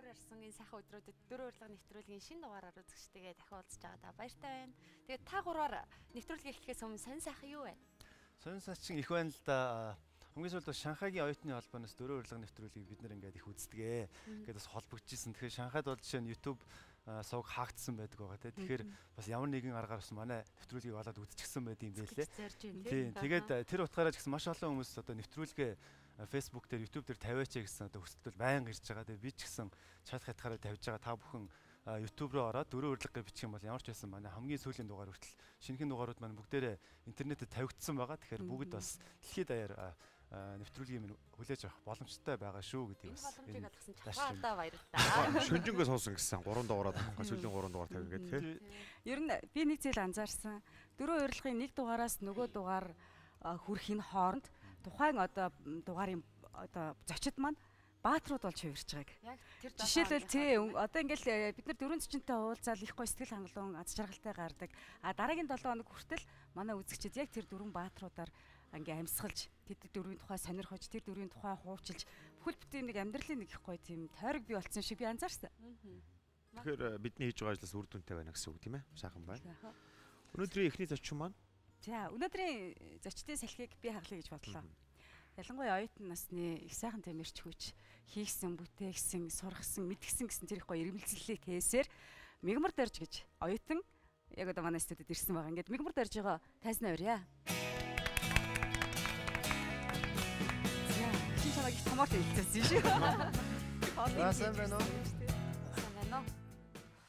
Өөр ярьсан энэ сайхан өдрүүдэд дөрөв урилга нэвтрүүлгийн шинэ дугаараар үзэгчтэйгээ дахин уулзч байгаа та баяртай байна. Тэгээд та гураар нэвтрүүлгийг эхлэхээс өмнө сонь сайхан юу вэ? Сонь сайчин их байна л да. Хамгийн сүүлд Шанхайгийн оюутны холбооноос дөрөв урилга нэвтрүүлгийг бид нэр ингээд их үздэгээ. Ингээд бас холбогдчихсэн. Тэгэхээр Шанхайд бол жишээ нь YouTube сувг хаагдсан байдаг байгаа тийм. Тэгэхээр бас ямар нэгэн аргаар бас манай нэвтрүүлгийг олоод үзчихсэн байд юм байлээ. Тийм. Тэгээд тэр утгаараа ч гэсэн маш олон хүмүүс одоо нэвтрүүлгээ Facebook дээр YouTube дээр тавиач гэсэн одоо хүсэлтэл байнга ирж байгаа. Тэгээд би ч гэсэн чат хатгаараа тавьж байгаа. Та бүхэн YouTube руу ороод дөрөв урилга гэж бичих юм бол ямар ч байсан манай хамгийн сүүлийн дугаар хүртэл шинэхэн дугаарууд маань бүгдээрээ интернетэд тавигдсан байгаа. Тэгэхээр бүгд бас дэлхийд даяар нэвтрүүлгийн минь хүлээж авах боломжтой байгаа шүү гэдгийг бас боломжийг олгосон чахаалтаа баярлалаа. Шөнжөнгөө суусан гэсэн 3 дугаараа тавих, сүүлийн 3 дугаар тавих гэдэг тийм. Ер нь би нэг зүйл анзаарсан. Дөрөв урилгын нэг дугаараас нөгөө дугаар хүрэхийн хооронд тухайн одоо дугаарын одоо зочид маань баатрууд болж хувирч байгааг. Яг тэр жишээлбэл тий одоо ингээл бид нар дөрөв зочинтой уулзаал их гой сэтгэл хангалуун аз жаргалтай гардаг. Дараагийн 7 хоног хүртэл манай үзэгчид яг тэр дөрвөн баатруудаар ингээ амьсгалж тэд дөрвийн тухай сонирхож тэр дөрвийн тухай хуучилж бүхэл бүтэн нэг амьдралын нэг их гой тийм тойрог бий болсон шиг би анзаарсан. Тэгэхээр бидний хийж байгаа ажлаас үр дүнтэй байна гэсэн үг тийм ээ. Сайхан байна. Өнөөдрийн эхний зочин маань. За өнөөдрийн зочдын салхийг би хаглая гэж бодлоо. Ялангуяа оюутан насны их сайхан тэмэрч хүч хийгсэн, бүтээгсэн, сургасан, мэдгсэн гэсэн тэр их гоё ирмэлцлэлийг тээсээр мигмар дорж гэж оюутан яг одоо манай студид ирсэн байгаа. Ингээд мигмар дорж байгаа тайзнаа өрье. За, хин чамайг их томорт хэлчихсэн шүү. Сайн байна уу? сайн байна уу?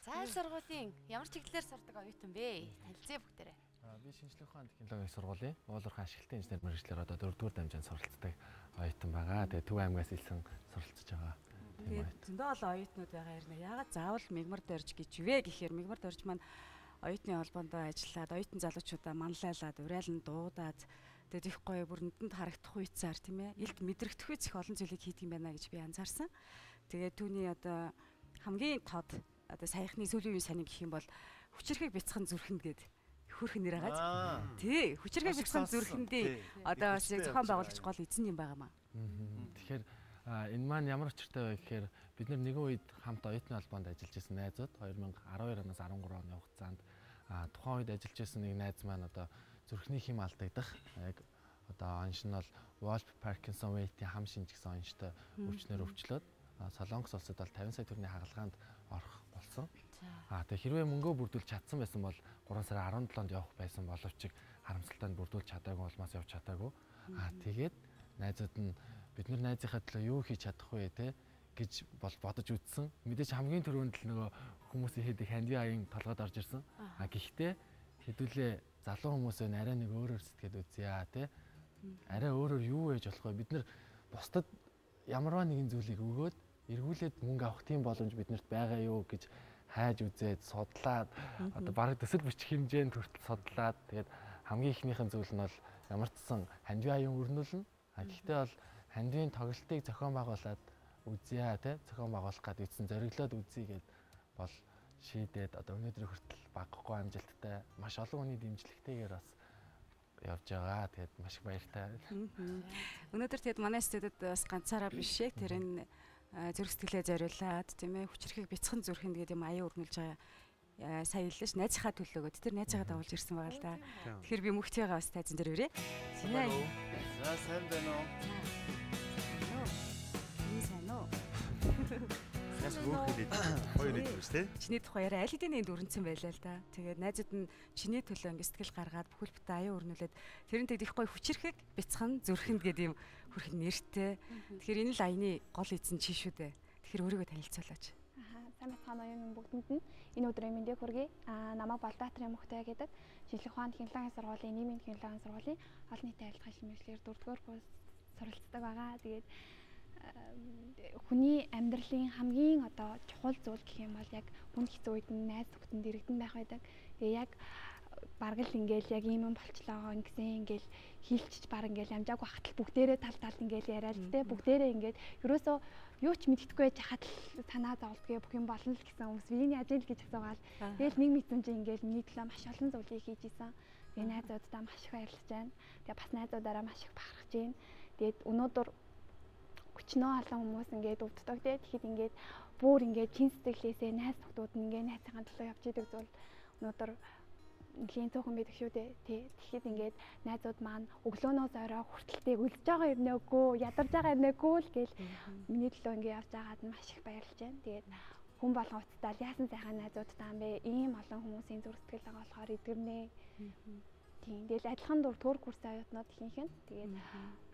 Зайл сургуулийн ямар чиглэлээр сурдаг оюутан бэ? Танилцъя бүгдээрээ. Би шинжлэх ухааны технологийн сургуулийн уулуурхай ашиглалтын инженер мэргэжлэр одоо 4-р дамжаанд суралцдаг оюутан байгаа. Тэгээ Төв аймгаас илсэн суралцж байгаа. Тэгээд зөндөө олон оюутнууд байгаа юм. Яагаад заавал мигмар дорж гэж вэ гэхээр мигмар дорж маань оюутны холбоонд ажиллаад оюутан залуучуудаа манлайлаад урайлан дуудаад тэгээд их гоё бүр нүдэнд харагдах үйцээр тийм ээ илд мэдрэгдэх үйц их олон зүйлийг хийдэг юм байна гэж би анзаарсан. Тэгээд түүний одоо хамгийн тод одоо саяхны сүүлийн үеийн саний гэх юм бол хүчирхэг бяцхан зүрхэнд гээд хөрх нэр агаад тий хүчирхэг бяцхан зүрхэндээ одоо бас зохион байгуулагч гол эзэн юм байгаа маа. Тэгэхээр энэ маань ямар учиртай вэ гэхээр бид нар нэгэн үед хамт оюутны холбоонд ажиллаж исэн найзууд 2012 оноос 13 оны хугацаанд тухайн үед ажиллаж исэн нэг найз маань одоо зүрхний хэм алдагдах яг одоо онш нь бол Wolff Parkinson White хам шинж гэсэн онштой өвчнөр өвчлөөд Солонгос улсад бол 50 сая төгрөгийн хагалгаанд орох болсон. Тэгээ хэрвээ мөнгөө бүрдүүлж чадсан байсан бол 3 сарын 17-нд явах байсан боловч харамсалтай нь бүрдүүлж чадаагүй улмаас явж чадаагүй. Тэгээд найзууд нь бид нар найзынхаа төлөө юу хийж чадах вэ те гэж бодож үзсэн. Мэдээж хамгийн түрүүнд л нөгөө хүмүүсийн хэд их хандив аян толгойд орж ирсэн. Гэхдээ хэдүүлээ залуу хүмүүсээ арай нэг өөрөөр сэтгэл үзье те. Арай өөрөөр юу байж болох вэ? Бид нар бусдад ямарваа нэгэн зүйлийг өгөөд эргүүлээд мөнгө авах тийм боломж биднэрт байгаа юу гэж хайж үзээд судлаад одоо бараг төсөл бичих хэмжээнд хүртэл судлаад тэгээд хамгийн ихнийхэн зүйл нь бол ямар ч сан хандив аян өрнүүлнэ. Гэхдээ бол хандивын тоглолтыг зохион байгуулад үзье те зохион байгуулах гэдэг үтсэн зориглоод үзье гэд бол шийдээд одоо өнөөдрийн хүртэл багахгүй амжилттай маш олон хүний дэмжлэгтэйгээр бас явж байгаа. Тэгээд маш их баяртай. Өнөөдөр тэгээд манай студид бас ганцаараа биш яг тэр энэ зүрх сэтгэлээ зориулаад тийм ээ хүчирхэг бяцхан зүрхэнд гэдэг юм аяа өрнүүлж байгаа сая хэллээш найзынхаа төлөөгөө тэр найзыгаа дагуулж ирсэн байгаа л да. Тэгэхээр би мөхтийгээ бас тайзан дээр өрье. За сайн байна уу? Сайн уу? Яс гүрхэлээд хоёр нэг юм шүү дээ. Чиний тухай яриа аль хэдийн дөрөнцөн байлаа л да. Тэгээд найзууд нь чиний төлөө ингэ сэтгэл гаргаад бүхэл бүтэн аяа өрнүүлээд тэрэн тэгд их гоё хүчирхэг бяцхан зүрхэнд гэдэг юм хүрх нэртэй. Тэгэхээр энэ л аяны гол эзэн чи шүү дээ. Тэгэхээр өөрийгөө танилцуулаач. Сайн бацхан оюун бүгдэнд нь энэ өдрийн мэндийг хүргэе. Намайг Балбаатарын Мөхтэй гэдэг шинжлэх ухааны технологийн сургуулийн нийгмийн технологийн сургуулийн олон нийтийн харилцаа шилжүүлэлээр 4-р курс суралцдаг байгаа. Тэгээд хүний амьдралын хамгийн одоо чухал зүйл гэх юм бол яг хүн хэцүү үед найз нөхдөнд иргэдэн байх байдаг. Тэгээ яг бараг л ингээл яг ийм юм болчлоо ингэсэн ингээл хилчиж баг ингээл амжаагүй хатал бүгдээрээ тал ингээл яриад те бүгдээрээ ингээд ерөөсөө юу ч мэддэхгүй байж хахад л санаа зовлтгүй бүх юм болно л гэсэн хүмүүс миний ажил гэж асуугаал. Тэгэл нэг мэдсэн чинь ингээл миний төлөө маш олон зүйлийг хийж исэн. Тэгээ найзуудаа маш их баярлаж байна. Тэгээ бас найзуудаараа маш их бахархаж байна. Тэгээд өнөөдөр хүчнөө олон хүмүүс ингээд өвддөг тий. Тэгэхэд ингээд бүр ингээд чин сэтгэлээсээ найз нөхдүүд нь ингээд найзынхаа төлөө явж идэг зүйл өнөөдөр нэлийн цөөхөн байдаг шүү дээ тий. Тэгэхэд ингээд найзууд маань өглөөнөөс орой хүртэлтэйг үлдэж байгаа юм нээгүй, ядарж байгаа юм нээгүй л гээл миний төлөө ингээд явж байгаад нь маш их баярлж байна. Тэгээд хүн болгон уцтаал яасан сайхан найзуудтай юм бэ? Ийм олон хүмүүсийн зүрх сэтгэл байгаа болохоор эдгэрнээ. Тийм. Тэгэл адилхан төр курсын оюутнууд ихэнх нь тэгээд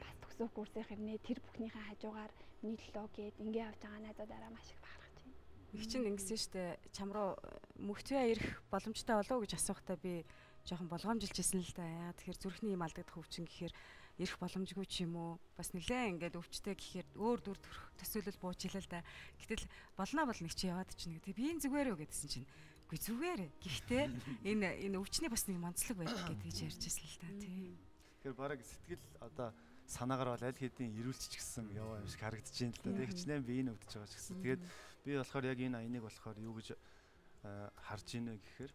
бас төгсөх курсын хэрнээ тэр бүхнийхээ хажуугаар миний төлөө гээд ингээд явж байгаа найзуудаараа маш их бахархаж байна. Их чинь ингэсэн штэ чам руу мөхтвээ ирэх боломжтой болов уу гэж асуухтаа би жоохон болгоомжилжсэн л да. Яа тэгэхээр зүрхний юм алдагдах өвчин гэхээр ирэх боломжгүй ч юм уу бас нэлээ ингээд өвчтэй гэхээр өөр дүр төрх төсөөлөл бууж илээ л да. Гэтэл болно бол нэг чи яваад чинь гэдэг. Би энэ зүгээр үү гэдсэн чинь үгүй зүгээр. Гэхдээ энэ өвчний бас нэг монцлог байдаг гэж ярьжсэн л да. Тийм. Тэгэхээр бараг сэтгэл одоо санаагаар бол аль хэдийн ирүүлчих гэсэн яваа юм шиг харагдаж байна л да. Тэг хичнээн би энэ өвдөж байгаа ч гэсэн. Тэгээд би болохоор яг энэ аяныг болохоор юу гэж харж ийнэ гэхээр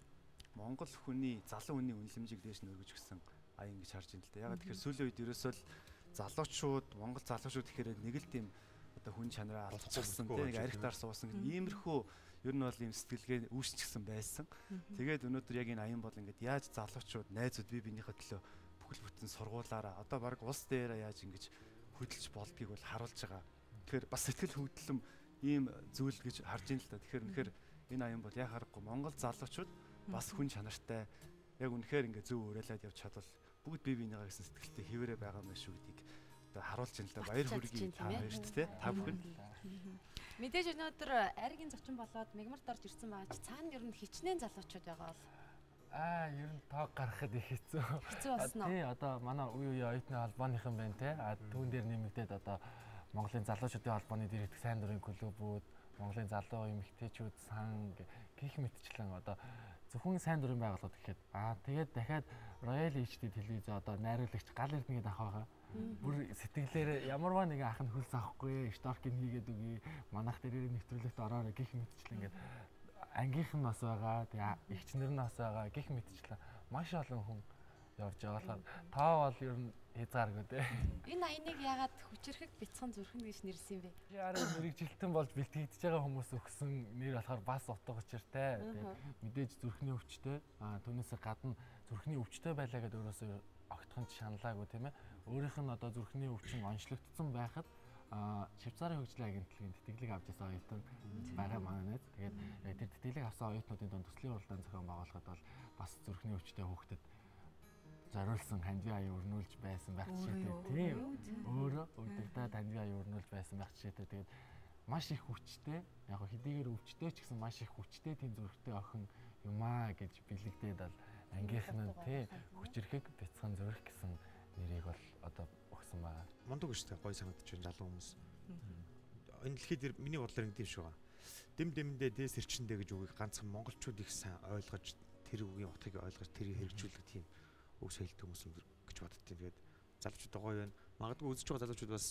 Монгол хүний залуу хүний үнэлэмжийг дээш нь өргөж гисэн аян гэж харж байна л да. Ягаад тэгэхээр сүүлийн үед ерөөсөө л залуучууд, Монгол залуучууд гэхээр нэг л тийм одоо хүн чанараа алдчихсан тийм нэг архитаар суусан гэх иймэрхүү ер нь бол ийм сэтгэлгээ үүсчихсэн байсан. Тэгээд өнөөдөр яг энэ аян бол ингээд яаж залуучууд, найзууд бие биенийхээ төлөө бүхэл бүтэн сургуулаараа одоо баг улс дээрээ яаж ингэж хөдөлж болдгийг бол харуулж байгаа. Тэгэхээр бас сэтгэл хөдлөм ийм зүйл гэж харж ийн л да. Тэгэхээр үнэхээр энэ аян бол яг харахгүй Монгол залуучууд бас хүн чанартай яг үнэхээр ингээд зөв уриалаад явж чадвал бүгд бие биенийгаа гэсэн сэтгэлтэй хэвээрээ байгаа юм шүү гэдгийг одоо харуулж ийн л да. Баяр хүргэе та хоёрт те та бүхэн. Мэдээж өнөөдөр айргийн зочин болоод мигмарт орж ирсэн байгаа ч цаана ер нь хичнээн залуучууд байгаа бол ер нь тоог гаргахад их хэцүү. Хэцүү болсон уу? Тий, одоо манай үе оюутны холбооныхан байна те. Түүн дээр нэмэгдээд одоо Монголын залуучуудын холбооны директор сайн дурын клубүүд, Монголын залуу эмэгтэйчүүд сан гэх мэтчлэн одоо зөвхөн сайн дурын байгууллагууд гэхэд тэгээд дахиад Royal HD телевиз одоо найруулагч гал эрдэнэт ах байгаа. Бүр сэтгэлээр ямарваа нэгэн ах нь хөлс авахгүй, шторкинг хийгээд үгүй, манайх дээрээ нэвтрүүлэгт ороорой гэх мэтчлэн ингээд ангийнх нь бас байгаа, тэгээ эгчнэр нь бас байгаа гэх мэтчлэн маш олон хүн явж байгаа болохоор таа бол ер нь хязгааргүй дээ. Энэ аяныг яагаад хүчрэхэг бяцхан зүрхэн гэж нэрлсэн юм бэ? Яруу мэрэгжилтэн болж бэлтгэгдэж байгаа хүмүүс өгсөн нэр болохоор бас утга учиртай. Мэдээж зүрхний өвчтэй, түүнээс гадна зүрхний өвчтэй байлаа гэдэг өөрөөсөө огтхон шаналаагүй тийм ээ. Өөрийнх нь одоо зүрхний өвчин онцлогдсон байхад Швейцарын хөгжлийн агентлагийн тэтгэлэг авч ирсэн оюутан байгаа манай найз. Тэгээд тэр тэтгэлэг авсан оюутнуудын дунд төслийн уралдаан зохион байгуулахад бол бас зүрхний өвчтэй хүүхдэд зориулсан хандивын аян өрнүүлж байсан байх жишээтэй тийм. Өөрөө өдөртөө хандивын аян өрнүүлж байсан байх жишээтэй. Тэгээд маш их хүчтэй, яг хэдийгээр өвчтэй ч гэсэн маш их хүчтэй тийм зүрхтэй охин юмаа гэж бэлэгдээд бол ангийнх нь тийм хүчрэхэг бяцхан зүрх гэсэн нэрийг бол одоо өгсөн байгаа. Мундаг шүү дээ, гой санагдаж байна залуу хүмүүс. Энэ дэлхийд миний бодлоор ингэдэм шүү байгаа. Дэм дэмдээ дээс ирчэндээ гэж үгийг ганцхан монголчууд их сайн ойлгож тэр үгийн утгыг ойлгож тэрийг хэрэгжүүлэх тийм үг соёлт хүмүүс юм гэж боддtiin. Тэгээд залуучууд гоё байна. Магадгүй үзэж байгаа залуучууд бас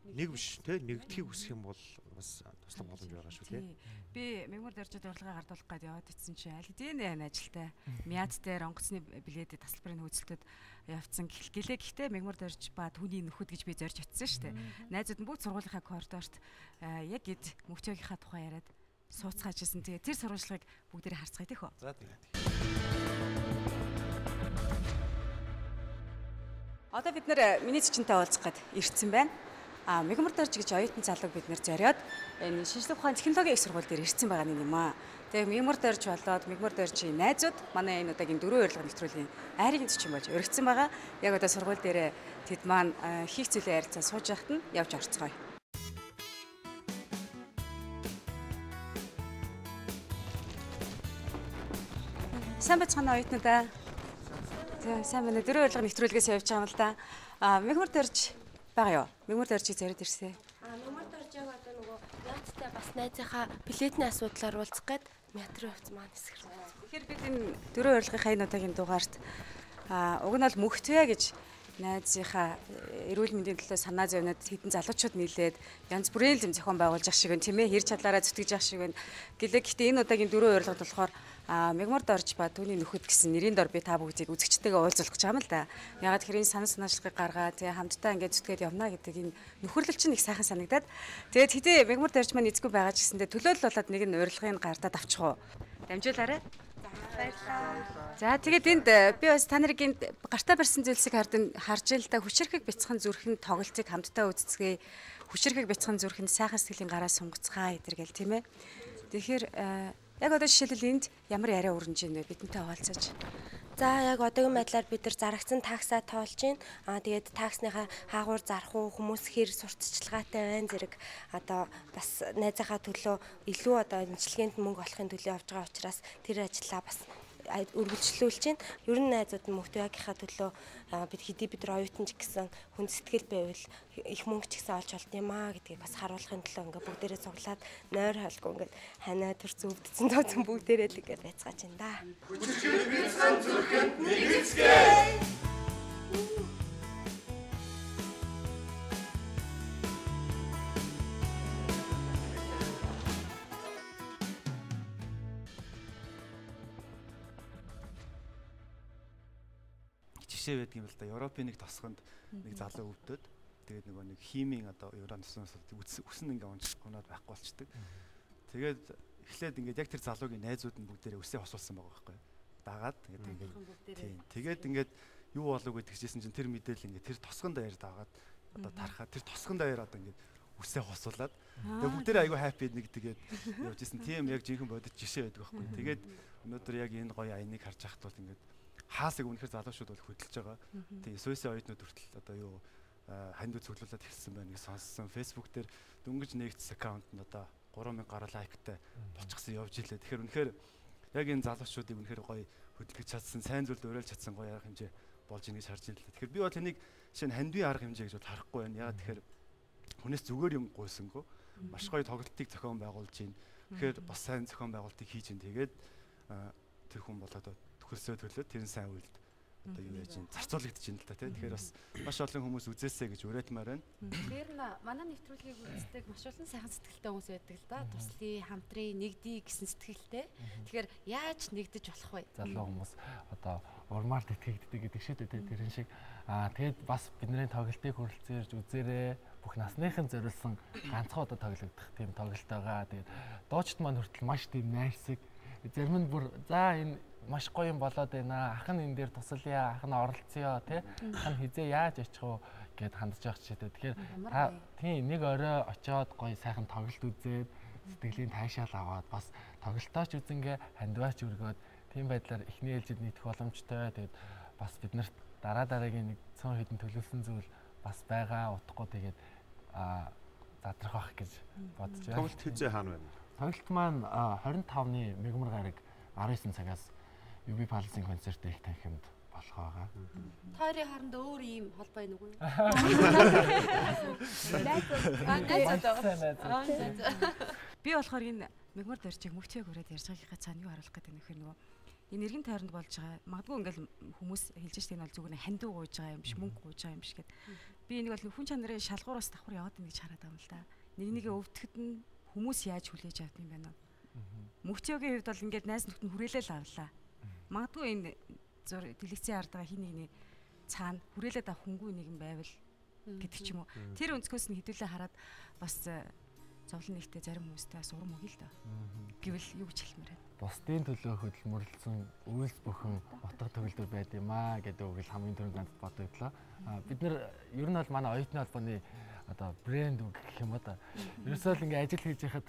нэг биш те нэгдхийг хүсэх юм бол бас туслах боломж байгаа шүү те. Би мигмар дөржид урилга гардуулах гээд яваад ицсэн чи аль хэдийн ажилтай. Мяд дээр онгоцны билетэд тасалбарын хөөцөлтөд явцсан гэлээ. Гэхдээ мигмар дөрж ба түүний нөхөд гэж би зорж очсон шүү дээ. Найзууд нь бүгд сургуулийнхаа коридорт яг гэд мөвчөөгийнхаа тухай яриад сууцгаажсэн. Тэгээ тэр сурвалжлагыг бүгдээрээ харцгаая тийх үү? За тэгээд. Одоо бид нэр миний зочинтой уулзах гээд ирсэн байна. Мигмар дөрж гэж оюутан залууг бид нэр зориод энэ шинжлэх ухааны технологийн их сургууль дээр ирсэн байгаа юм аа. Тэгээ мигмар дөрж болоод мигмар дөржийн найзууд манай энэ удаагийн дөрөв урилга нэвтрүүлгийн айргийн зочин болж өргөцсөн байгаа. Яг одоо сургууль дээр тэд маань хийх зүйлээ ярилцаа сууж байхад нь явж орцгоё. Сайн бацгаана оюутнуудаа. Тэгээ сайн байна. Дөрөв урилга нэвтрүүлгээс явж байгаа юм л да. Мигмар дөрж байгаа юу? Мигмар дөржийг зориод ирсэн. Мигмар дөржийг одоо нөгөө яаттай бас найзынхаа билетний асуудлаар уулзах гээд метро явц маань хэсгэр. Тэгэхээр бид энэ дөрөв урилгын удаагийн дугаарт уг нь бол мөхтвэ гэж найзынхаа эрүүл мэндийн төлөө санаа зовнод хэдэн залуучууд нийлээд янз бүрийн л зохион байгуулж ах шиг байна тийм ээ. Хэр чадлаараа зүтгэж ах шиг байна. Гэхдээ энэ удаагийн дөрөв урилгад болохоор Мегмар Дорж ба түүний нөхөд гэсэн нэрийн дор би та бүгдийг үзэгчтэйгээ уулзуулах гэж байгаа юм л да. Ягаад гэхээр энэ санаа санаачлагыг гаргаад тэгээ хамтдаа ингээд зүтгээд явна гэдэг энэ нөхөрлөл чинь их сайхан санагдаад. Тэгээд хэдий Мегмар Дорж маань эзгүй байгаа ч гэсэндээ төлөөлөл болоод нэг нь урилгын гартаад авчих уу. Дамжуулаарай. Баярлалаа. За тэгээд энд би бас та нарыг энд гартаа барьсан зүйлсийг харж ил та хүчирхэг бяцхан зүрхэн тоглолтыг хамтдаа үзцгээе. Хүчирхэг бяцхан зүрхэнд сайхан сэтгэлийн гараа сунгацгаа эдэргээл тийм ээ. Тэгэхээр яг одоо жишээлбэл энд ямар яриа өрнөж ийн вэ? Бидэнтэй хуваалцаач. За яг одоогийн байдлаар бид нар зарагцсан таксаа тоолж байна. Тэгээд таксныхаа хаагуур зарах уу хүмүүс хэр сурталчилгаатай байна зэрэг одоо бас найзынхаа төлөө илүү одоо эмчилгээнд мөнгө олохын төлөө явж байгаа учраас тэр ажлаа бас үргэлжлүүлж байна. Ер нь найзууд нь мөхтөгийнхаа төлөө бид нар оюутан ч гэсэн хүн сэтгэл байвал их мөнгө ч гэсэн олж болд юм аа гэдгийг бас харуулахын төлөө ингээ бүгдээрээ цуглаад нойр холгүй ингээ ханаа төрц өвдсөн тооцсон бүгдээрээ л ингээ байцгааж байна да. Жишээ байдаг юм л да. Европын нэг тосгонд нэг залуу өвдөд. Тэгээд нөгөө нэг химийн одоо Урануснаас үсэн ингээ унаад байхгүй болчдөг. Тэгээд эхлээд ингээд яг тэр залуугийн найзууд нь бүгдээрээ үсээ хосуулсан байгаа байхгүй. Дагаад тэгээд ингээд юу болов гэдэг чийсэн чинь тэр мэдээлэл ингээд тэр тосгон даяар дагаад одоо тарахад тэр тосгон даяар одоо ингээд үсээ хосуулаад тэгээд бүгдээрээ айгүй хайп нэг тэгээд явж исэн. Тийм яг жинхэнэ бодит жишээ байдаг байхгүй. Тэгээд өнөөдөр яг энэ гоё аяныг харж байхад бол ингээд хаасыг үнэхээр залуучууд бол хөдөлж байгаа. Тийм сүүсийн оюутнууд хүртэл одоо юу ханд үзүүлэлт хэлсэн байна гэж сонссон. Facebook дээр дөнгөж нэгдсэн аккаунт нь одоо 3000 гаруй лайктай болчихсон явж илээ. Тэгэхээр үнэхээр яг энэ залуучуудыг үнэхээр гоё хөдөлгөж чадсан, сайн зүйлд уриалж чадсан гоё арга хэмжээ болж ийн гэж харж илээ. Тэгэхээр би бол энийг шинэ хандвийн арга хэмжээ гэж бол харахгүй байна. Ягаад тэгэхээр хүнээс зүгээр юм гуйсангүй маш гоё тоглолтыг зохион байгуулж ийн. Тэгэхээр бас сайн зохион байгуулалтыг хийж ийн. Тэгээд тэр хүн бол одоо хөлсөө төлөөд тэр нь сайн үйлд одоо юу яаж юм зарцуулагдаж байна л да тий. Тэгэхээр бас маш олон хүмүүс үзээсэй гэж уриалмаар байна. Тэр нь манай нэвтрүүлгийг үздэг маш олон сайхан сэтгэлтэй хүмүүс байдаг л да. Туслая, хамтрын, нэгдий гэсэн сэтгэлтэй. Тэгэхээр яаж нэгдэж болох вэ? Залуу хүмүүс одоо урмаар тэтгэгддэг гэдэг шиг тий. Тэрэн шиг тэгээд бас бидний тоглолтыг хүрэлцээрж үзээрэй. Бүх насныхан зориулсан ганцхан удаа тоглогдох тийм тоглолт байгаа. Тэгээд дуучид маань хүртэл маш тийм найрсаг. Зарим нь бүр за энэ маш гоё юм болоод байна. Ах нь энэ дээр тусалъя, ах нь оролцъё тий. Ах нь хизээ яаж очих вэ гэд хандж явах чийтэй. Тэгэхээр та тийм нэг орой очиод гоё сайхан тоглолт үзээд сэтгэлийн таашаал аваад бас тоглолтооч үзэнгээ хандваач өргөөд тийм байдлаар эхний ээлжид нийтэх боломжтой. Тэгээд бас бид нарт дараагийн нэг цөөн хэдэн төлөвлөсөн зүйл бас байгаа. Утгагүй тэгээд задрах байх гэж бодож байна. Тоглолт хизээ хаана байна? Тоглолт маань 25-ны Мегмар гараг 19 цагаас UB Palace-ийн концерт их танхимд болох байгаа. Та хоёрын хооронд өөр ийм холбоо байна уу? Би болохоор энэ Мегмар Доржийг мөвчөөг өрөөд ярьж байгаагаа цаана юу харуулах гэдэг нөхөр нөгөө энэ эргэн тойронд болж байгаа. Магадгүй ингээл хүмүүс хэлж штеп энэ бол зүгээр хандив гуйж байгаа юм биш, мөнгө гуйж байгаа юм биш гэд. Би энийг бол хүн чанарын шалгуураас давхар яваад байна гэж хараад байгаа юм л да. Нэгээ өвдөхөд нь хүмүүс яаж хүлээж авд юм бэ нөө? Мөвчөөгийн хувьд бол ингээд найз нөхд нь хүрээлэл авлаа. Магадгүй энэ телевизийн ард байгаа хин нэгний цаана хүрээлээд авах хөнгүү нэгэн байвал гэдэг ч юм уу. Тэр өнцгөөс нь хэдүүлээ хараад бас зовлон нэгтэй зарим хүмүүстэй бас урам өгье л да. Гэвэл юу гэж хэлмээр байна. Бусдын төлөө хөдөлмөрлсөн үйлс бүхэн утга төгөлдөр байд юм аа гэдэг үг л хамгийн түрүүнд надад бодогдлоо. Бид нар ер нь бол манай оюутны холбооны одоо брэнд үг гэх юм да. Ерөөсөө л ингээ ажил хийж байхад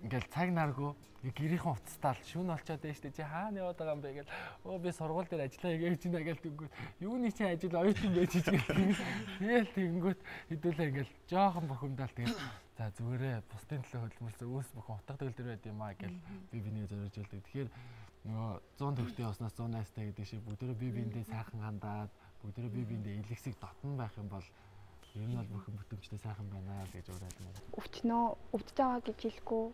ингээл цаг наргүй гэрийнхэн уцтаал шүүн олчоод байж тээ чи хаана яваад байгаа юм бэ гэл би сургууль дээр ажиллаа хийж байна гэл тэнгүүт юуны чи ажил оюутан байж гэх тэгэл тэнгүүт хэдүүлээ ингээл жоохон бохимдал тэгэл за зүгээрээ бусдын төлөө хөдөлмөрлсөн үйлс бүхэн утга төгөлдөр байд юм аа гэл би биний зориулж үлдээ. Тэгэхээр нөгөө 100 төгрөгтэй уснаас 100 найстай гэдэг шиг бүгдөө би биэндээ сайхан хандаад бүгдөө би биэндээ илгэсэг дотн байх юм бол ер нь бол бүхэн бүтэмжтэй сайхан байна гэж уриалмаар. Өвчнөө өвдөж байгаа гэж хэлэхгүй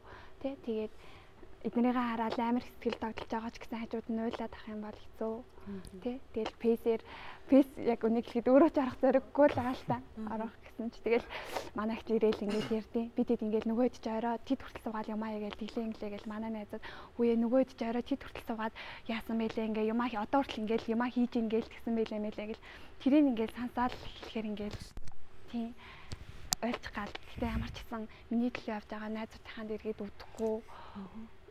тий. Тэгээд эднэрийгээ хараад амар сэтгэл тогтолж байгаа ч гэсэн хажууд нь уйлаад ах юм бол хэцүү. Тэ. Тэгэл пэйс яг үнийг хэлэхэд өөрөө ч арах зориггүй л байгаа л та. Орох гэсэн чи тэгэл манайх ч ирээл ингээд ярьдیں۔ Би тэд ингээд нөгөөд ч орой тэд хүртэл суугаад юмаа ягээл тэглээ гэл манаа найзад үе нөгөөд ч орой тэд хүртэл суугаад яасан бэлээ ингээ юмаа одоо хүртэл ингээд юмаа хийж ингээл гэсэн бэлээ мэлээ гэл тэрийг ингээд сансаал хэлэхээр ингээд тийм ойлж гал. Гэтэ ямар ч гэсэн миний төлөө явж байгаа найзуудынхаа дэргээд үдэхгүй,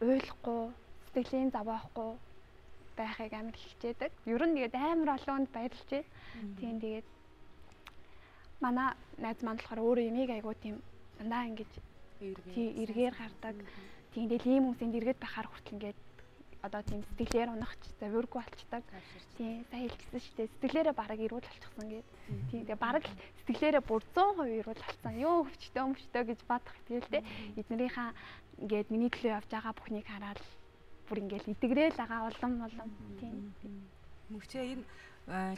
ойлгохгүй, сэтгэлийн зовоохгүй байхыг амар хичээдэг. Ер нь тэгээд амар олоонд баярлж байна. Тийм тэгээд манай найз маань болохоор өөрөө эмийг айгуу тийм дандаа ингэж эргээр гардаг. Тийм тэгэл ийм хүмүүсийн дэргээд байхаар хүртэл ингээд одоо тийм сэтгэлээр унахч завиргүй болчдаг. Тийм сая хэлчихсэн шүү дээ. Сэтгэлээрээ бараг ирүүл болчихсон гээд. Тийм тэгээ бараг сэтгэлээрээ бүр 100% ирүүл болсон. Ёо өвчтөө гэж бадах тэгэл те. Эднэрийнхаа ингээд миний төлөө явж байгаа бүхнийг хараад бүр ингээд итгэрээл байгаа улам. Тийм. Мөвчөө энэ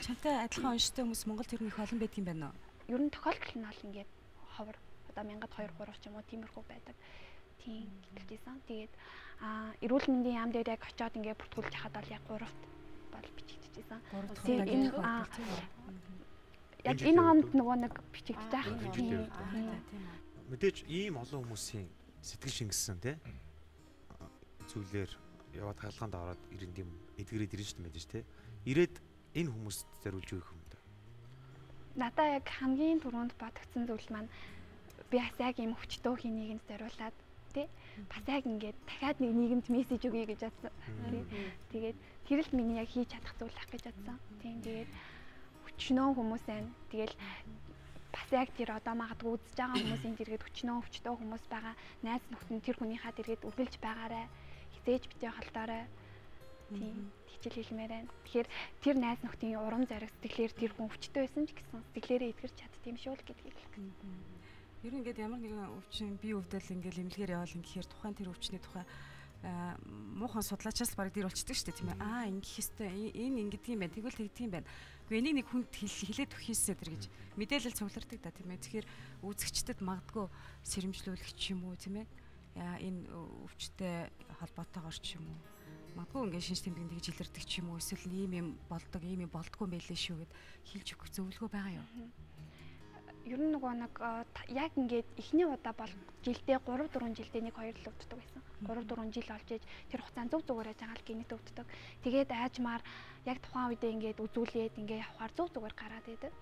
чамтай адилхан унштай хүмүүс Монгол төр их олон байдаг юм байна уу? Ер нь тохиолдол нь бол ингээд ховор одоо 1000 2 3 ч юм уу тиймэрхүү байдаг. Тийм гэлжсэн. Тэгээд эрүүл мэндийн яам дээр яг очиод ингээд бүртгүүлж хахад бол яг 3-т бол бичигдчихсэн. Тийм энэ яг энэ онд нөгөө нэг бичигдэж байгаа. Тийм. Мэдээж ийм олон хүмүүсийн сэтгэл шингэсэн тий зүйлээр яваад хаалганд ороод ирэнд юм эдгэрээд ирэн шүү дээ мэдээж тий. Ирээд энэ хүмүүст зориулж өгөх юм да. Надаа яг хамгийн түрүүнд бодогдсон зүйл маань би бас яг ийм өвчтөө хийнийг нь зориулаад тий бас яг ингээд дахиад нэг нийгэмд мессеж өгье гэж бодсон. Тэгээд тэр л миний яг хийж чадах зүйл ах гэж бодсон. Тийм тэгээд өчнөө хүмүүс байна. Тэгэл бас яг тэр одоо магадгүй үзэж байгаа хүмүүсийн дэргэд өчнөө өвчтөө хүмүүс байгаа. Найз нөхдөд тэр хүнийхээ дэргэд үргэлж байгаарай. Хизээж битээ холдоорой. Тийм хичээл хэлмээр байна. Тэгэхээр тэр найз нөхдийн урам зориг сэтгэлээр тэр хүн өвчтөө байсан ч гэсэн сэтгэлээрээ эдгэрч чаддсан юм шүү л гэдгийг хэлэх. Ер нь ингээд ямар нэгэн өвчин бие өвдөл ингээл эмнэлгээр яваал гэхээр тухайн тэр өвчний тухай муухан судлаачаас бараг дэр болчдөг шүү дээ тийм ээ. Ингэх хэвээр энэ ингэдэг юм байна. Тэгвэл тэгдэг юм байна. Гэхдээ энийг нэг хүнд хэлээд өгөхийсээ тэр гэж мэдээлэл цуглардаг да тийм ээ. Тэгэхээр үзэгчдэд магадгүй сэрэмжлүүлэх ч юм уу тийм ээ. Энэ өвчтэй холбоотойгоор ч юм уу. Магадгүй ингээд шинж тэмдэгт тэгж илэрдэг ч юм уу. Эсвэл ийм болдог, ийм болдгоо байлээ шүү гэд хэлж өгөх зөвлөгөө байгаа юу? Ер нь нөгөө нэг яг ингээд эхний удаа бол жилдээ 3 4 жилдээ 1 2 л өвддөг байсан. 3 4 жил болж ээж тэр хугацаанд зүгээр яаж байгаа л гинэт өвддөг. Тэгээд аажмаар яг тухайн үедээ ингээд үзүүлээд ингээд явахаар зүгээр гараад идэв.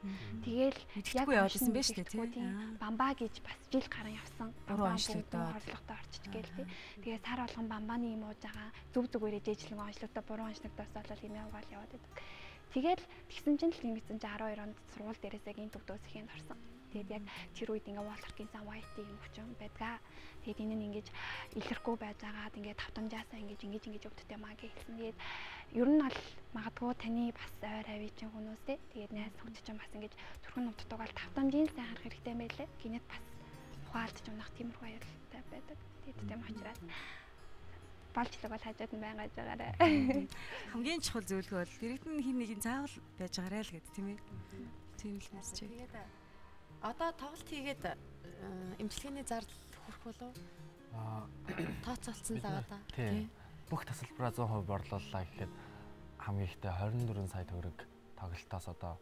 Тэгээл яг явуулсан байж тээ тийм. Бамбаа гэж бас жил гарan явсан. Орлоготой орчиж гээл тий. Тэгээд сар болгон бамбааны юм ууж байгаа. Зүгээр ээжлэн онцлогтой буруу онцлогдоос бол юм яваал яваад идэв. Тэгээд тэгсэн чинь л ингэсэн чинь 12 онд сургууль дээрээс яг энэ төвдөөс ихэнд орсон. Тэгээд яг тэр үед ингээ Walker-ийн сан white юм өвчин байдгаа. Тэгээд энэ нь ингэж илэрхгүй байж байгаад ингээ тавтамжаасаа ингэж өвддөг юмаа гэж хэлсэн. Тэгээд ер нь бол магадгүй таны бас ойр авийн хүмүүс те. Тэгээд найз нөхдөд чинь бас ингэж зүрхэн өвддөг бол тавтамжийн сайн харах хэрэгтэй юм байлээ. Гинэт бас ухаалдж унах тиймэрхүү аюултай байдаг. Тэгээд тийм учраас балчлаг бол хажууд нь байнгаж байгаарай. Хамгийн чухал зөвлөгөө бол дэрэгдэн хин нэгийн заавал байж байгаарай л гэдэг тийм ээ. Тийм л хэлж байна. Тэгээд одоо тоглолт хийгээд эмчилгээний зардал хүрэх болов? Тооцоолсон л байгаа да. Тийм. Бүх тасалбараа 100% борлууллаа гэхэд хамгийн ихтэй 24 сая төгрөг тоглолтоос одоо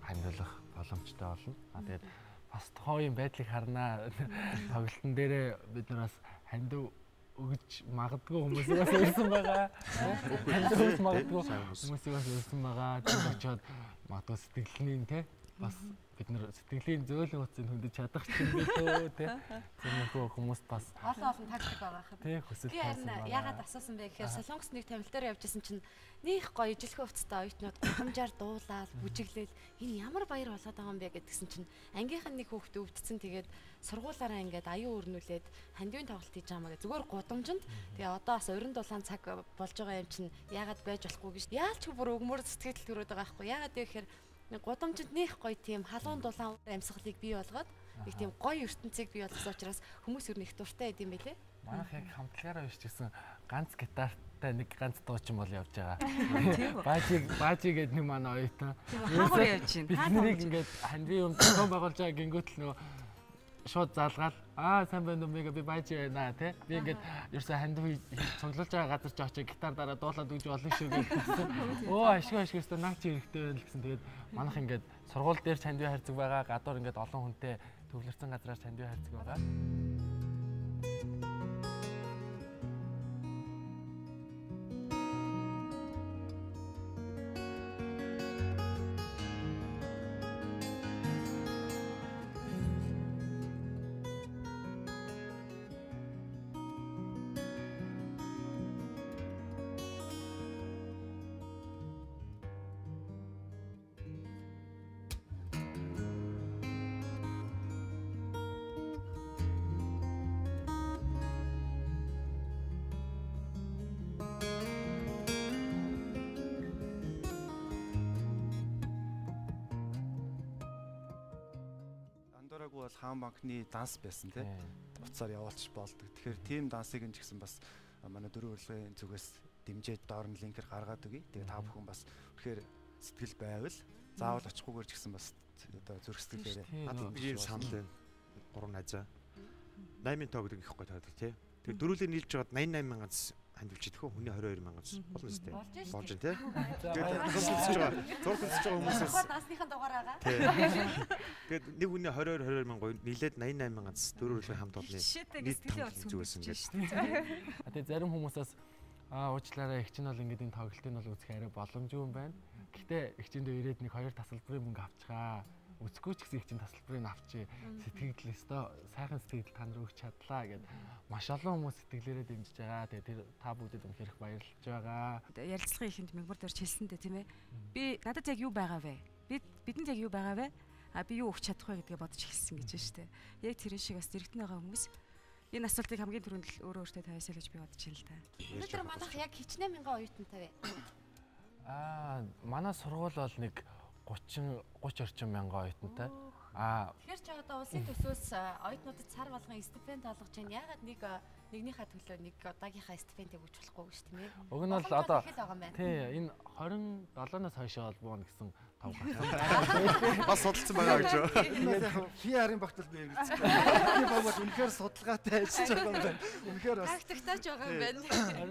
хандуулах боломжтой болно. Тэгээд бас тухайн байдлыг харнаа. Тоглолтын дээрээ бид нараас хандив өгж магадгүй хүмүүсээс ирсэн байгаа. Хандив магадгүй хүмүүсээс ирсэн байгаа. Тэр очоод магадгүй сэтгэлийн те бас бид нар сэтгэлийн зөөлөн утсыг хөндөж чадах ч юм билүү те. Тиймэрхүү хүмүүст бас олон тактик байгаа хаа. Тий хүсэл тавьсан байна. Яагаад асуусан бэ гэхээр Солонгос нэг тамилтаар явж исэн чинь нөх гоё ижилхэн хувцастай оюутнууд гамжаар дуулаад бүжиглээл энэ ямар баяр болоод байгаа юм бэ гэдгсэн чинь ангийнхан нэг хүүхэд өвдсөн тэгээд сургуулаараа ингээд аюун өрнүүлээд хандивын тоглолт хийж байгаа маа зүгээр гудамжинд тэгээ одоо бас урин дулаан цаг болж байгаа юм чинь яагаад байж болохгүй гэж яалч бүр өгмөр сэтгэл төрөөд байгаа байхгүй яагаад вэ гэхээр гудамжинд нэх гоё тийм халуун дулаан амьсгалыг бий болгоод нэг тийм гоё ертөнцийг бий болгосон учраас хүмүүс ер нь их дуртай байд юм байлээ. Манайх яг хамтлагаараа биш гэсэн ганц гитартай нэг ганц дуучин бол явж байгаа. Баажи гэдэг нэг манай оюутан. Хаагур явж байна. Бид нарыг ингээд хандив юм тохиом байгуулж байгаа гингүүт л нөгөө шууд залгаал сайн байна уу мега би байж байна те. Би ингээд ерөөсө хандив цуглуулж байгаа газар ч очиж гитар дараа дуулаад өгч болно шүү гэсэн. Ашиг өстө наач хэрэгтэй байл гэсэн. Тэгээд манайх ингээд сургууль дээр хандив хайрцаг байгаа. Гадуур ингээд олон хүнтэй төвлөрсөн газраар хандив хайрцаг байгаа. Бол хаан банкны данс байсан тийм уцаар явуулчих болдог. Тэгэхээр тийм дансыг нь ч гэсэн бас манай дөрвөн урлагийн зүгээс дэмжиж доор нь линкер гаргаад өгье. Тэгээ та бүхэн бас үнэхээр сэтгэл байвал заавал очихгүйгээр ч гэсэн бас одоо зүрх сэтгэлээрээ ийм санал байна. 3 найзаа 8000 тоо гэдэг их гоё таадаг тий. Тэгээ дөрүүлээ нийлж жагаад 88,000 хандивч идэх үү? Хүний 22,000 болно сте. Болж байна тий. Тэгээд зургуулж байгаа хүмүүсээс насныхаа дугаар байгаа. Тэгээд нэг хүний 22,000 нийлээд 88,000 дөрвөлөө хамт олны. Нийт зүгээс ингээд. Тэгээд зарим хүмүүсээс уучлаарай их чинь бол ингээд энэ тоглолтыг бол үзэх арай боломжгүй юм байна. Гэхдээ их чинь дээр ирээд нэг 2 тасалбарын мөнгө авчихаа. Үзэхгүй ч гэсэн их чинь тасалбарыг авчи сэтгэл өстөө сайхан сэтгэл та нар өгч чадлаа гэд маш олон хүмүүс сэтгэлээрээ дэмжиж байгаа. Тэгээ тэр та бүгдэд үнэхээр их баярлж байгаа. Ярилцлагын ихэнд мэгмар дөрж хэлсэндээ тийм ээ. Би надад яг юу байгаа вэ? Бидэнд яг юу байгаа вэ? Би юу өгч чадах вэ гэдгээ бодож эхэлсэн гэж байна шүү дээ. Яг тэр шиг бас дэрэгтэн байгаа хүмүүс энэ асуултыг хамгийн түрүүнд л өөрөө өөртөө тавьяасаа гэж би бодож байна л та. Өнөөдөр манайх яг хичнээн мянган оюутантай вэ? Манай сургууль бол нэг 30 орчим мянган оюутантай. Тэгэхээр ч одоо улсын төсвөөс оюутнуудад сар болгон стипенд олгож байна. Яагаад нэгнийхээ төлөө нэг удаагийнхаа стипендийг өгч болохгүй шүү дээ. Уг нь бол одоо тий энэ 27-наас хойш болбооно гэсэн тав гарсан. Бас судалсан байгаа гэж юу? PR-ын багтал би хэрэгэлцэж байна. Би бол үнэхээр судалгаатай ажиллаж байгаа юм байна. Үнэхээр бас тактиктаач байгаа юм байна.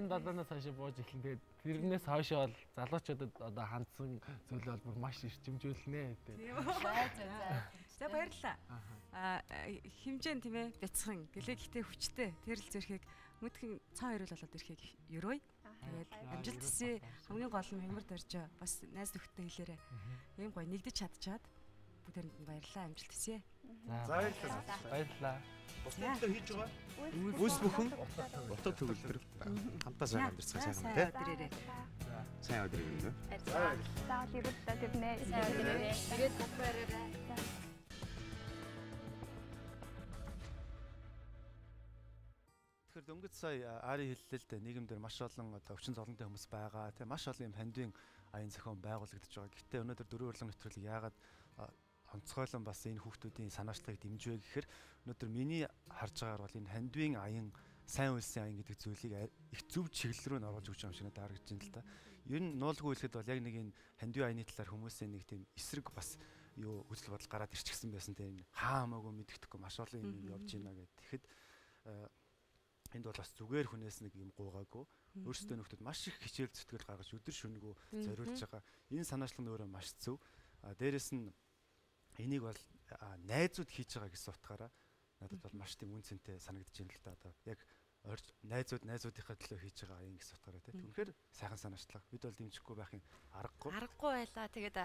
27-наас хойш бууж эхлэн тэгээд тэрнээс хойш бол залуучуудад одоо хандсан зүйл бол бүр маш ирчимжүүлнэ гэдэг. За баярлалаа. Хэмжээ нь тийм ээ бяцхан гэлээ гэхдээ хүчтэй тэрл зэрхийг мөдгөн цаа ирүүл болоод ирэхийг ерөөй. Тэгээд амжилт хүсье. Хамгийн гол нь хэмэр дөржөө бас найз нөхдөд хэлээрээ. Ийм гоё нэгдэж чадчихад бүгдэнд нь баярлалаа амжилт хүсье. За баярлалаа. Бусдад хийж байгаа. Үс бүхэн утга төгөлдөр хамтаа сайн амьдсан сайхан тий. Сайн өдөр ирнэ. Заавал ирүүлээ тэрнээ. Тэгээд бүгдээрээ Тэгэхээр дөнгөж сая Ари хэллээ л дээ нийгэмдэр маш олон одоо өвчин зовлонтой хүмүүс байгаа тийм маш олон юм хандивын аян зохион байгуулагдаж байгаа. Гэхдээ өнөөдөр дөрвөн урлагийн нэвтрүүлэг яагаад онцгойлон бас энэ хүүхдүүдийн санаачлагыг дэмжвэ гэхээр өнөөдөр миний харж байгаагаар бол энэ хандивын аян сайн үйлсийн аян гэдэг зүйлийг их зөв чиглэл рүү н оруулж өгч байгаа юм шиг надад харагдаж байна л да. Ер нь нуулгүй хэлэхэд бол яг нэг энэ хандивын аяны талаар хүмүүсийн нэг тийм эсрэг бас юу үзэл бодол гараад ирчихсэн байсан тийм хаа хамаагүй мэддэхгүй маш олон юм явж байна гэд. Тэгэхэд энд бол бас зүгээр хүнээс нэг юм гуугаагүй өөрсдөө нөхдөд маш их хичээл зүтгэл гаргаж өдөр шөнөгүй зориулж байгаа. Энэ санаачлал нь өөрөө маш зөв. Дээрэс нь энийг бол найзууд хийж байгаа гэсэн утгаараа надад бол маш тийм үн цэнтэй санагдаж байна л да. Одоо яг найзуудынхаа төлөө хийж байгаа юм гэсэн утгаараа тийм. Үнэхээр сайхан санаачлал. Бид бол дэмжихгүй байхын аргагүй. Аргагүй байлаа. Тэгээд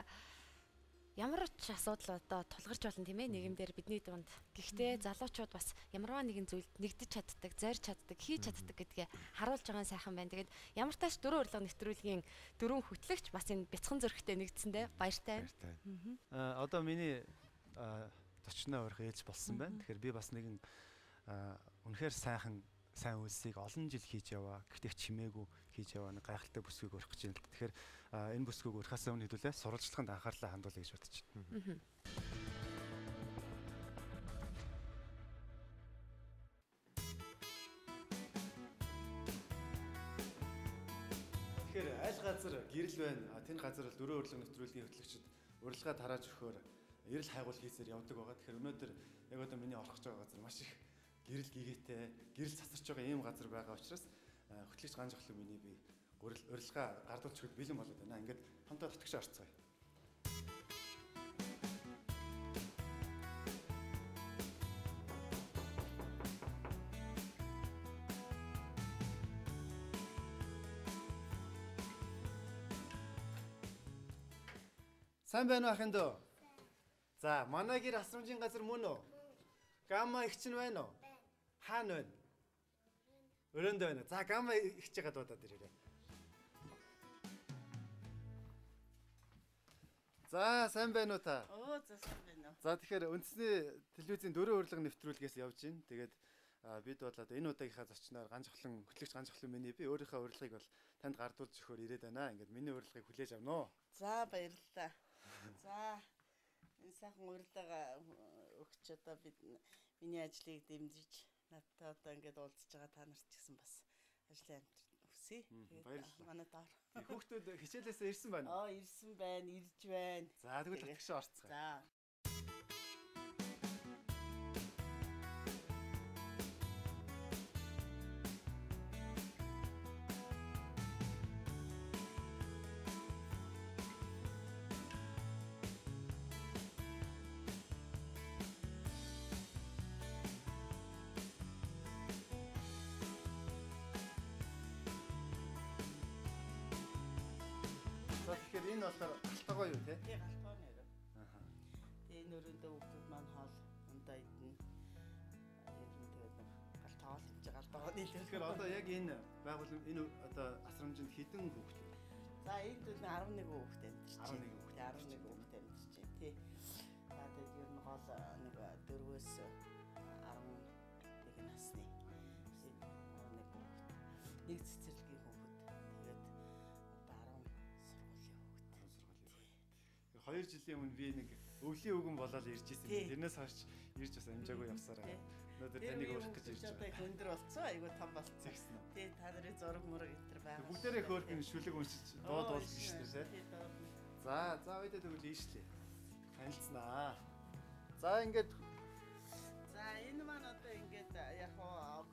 ямар ч асуудал одоо тулгарч болно тийм ээ нийгэмдэр бидний дунд. Гэхдээ залуучууд бас ямарваа нэгэн зүйлд нэгдэж чаддаг, зарж чаддаг, хийж чаддаг гэдгээ харуулж байгаа нь сайхан байна. Тэгээд ямар тааш дөрвөн урлаг нэвтрүүлгийн дөрвөн хөтлөгч бас энэ бяцхан зөрхтэй нэгдсэндээ баяртай. Одоо миний зочноо урих ээлж болсон байна. Тэгэхээр би бас нэгэн үнэхээр сайн үйлсийг олон жил хийж яваа. Гэхдээ чимээгүй хийж яваа нэг гайхалтай бүсгүйг урих гэж байна. Тэгэхээр энэ бүсгүйг урихаас өмнө хэдүүлээ сурвалжлаганд анхаарлаа хандуулъя гэж бодож байна. Тэгэхээр аль газар гэрэл байна. Тэн газар бол дөрвөн урлаг нэвтрүүлгийн хөтлөгчид урилгаа тарааж өгөхөөр эрэл хайгуул хийсээр явдаг байгаа. Тэгэхээр өнөөдөр яг одоо миний орох гэж байгаа газар маш их гэрэл гэгээтэй, гэрэл цацарч байгаа ийм газар байгаа учраас хөтлөгч Ган жохлын миний би урилга гардуулж өгөх бэлэн болоод байна. Ингээд хамтаа татгаш орцгоё. Сайн байна уу ахын дөө? За, манай гэр асрамжийн газар мөн үү? Гамма их чинь байна уу? Хаана байна? Өрөөнд байна. За, гамма их чигээ дуудаад ирээрэй. За, сайн байна уу та? Оо, за сайн байна уу. За, тэгэхээр үндэсний телевизийн дөрөв урилга нэвтрүүлгээс явж байна. Тэгээд бид бол одоо энэ удаагийнхаа зочноор хөтлөгч Ган жохлын миний би өөрийнхөө урилгыг бол танд гардуулж өгөхөөр ирээд байна. Ингээд миний урилгыг хүлээж авна уу? За, баярлалаа. За, энэ сайхан урилга өгч одоо бид миний ажлыг дэмжиж надтай одоо ингээд уулзж байгаа та нарт ч гэсэн бас ажлын амжилт хүсье. Баярлалаа. Манай доор. Хүүхдүүд хичээлээсээ ирсэн байна уу? Ирсэн байна, ирж байна. За, тэгвэл татгаш орцгоё. За. За, тэгэхээр энэ болохоор галтгоо юу те? Тий, галтгоо нэр. Аа. Тэгээ энэ өрөөндөө хүүхдүүд маань хоол ундаа идэнэ. Ер нь тэгээд галтгоо л хийж галтгоо нийлээ. Тэгэхээр одоо яг энэ байгууллага энэ одоо асрамжинд хэдэн хүүхэд? За, энд бол 11 хүүхэд амьдарч байна. 11 хүүхэд. 11 хүүхэд амьдарч байна тий. За, тэгээд ер нь гол нэг 4-өөс 11 насны 11 хүүхэд. Нэг цэцэрлэгийн хүүхэд. Тэгээд одоо 10 сургуулийн хүүхэд. 2 жилийн өмнө би нэг өвлийн үгэн болоод ирж исэн. Тэрнээс хойш ирж бас амжаагүй явсараа. Өнөөдөр таныг өөрөх гэж ирж байгаа. Одоо өндөр болцсон, айгуу том болцсон гэсэн. Тий, та нарын зураг мураг энэ байгаа. Бүгдээрээ хөөрхөн шүлэг уншиж дуулж шүү дээ. За, үедээ тэгвэл ийшлээ. Танилцнаа. За, ингээд энэ маань одоо ингээд яг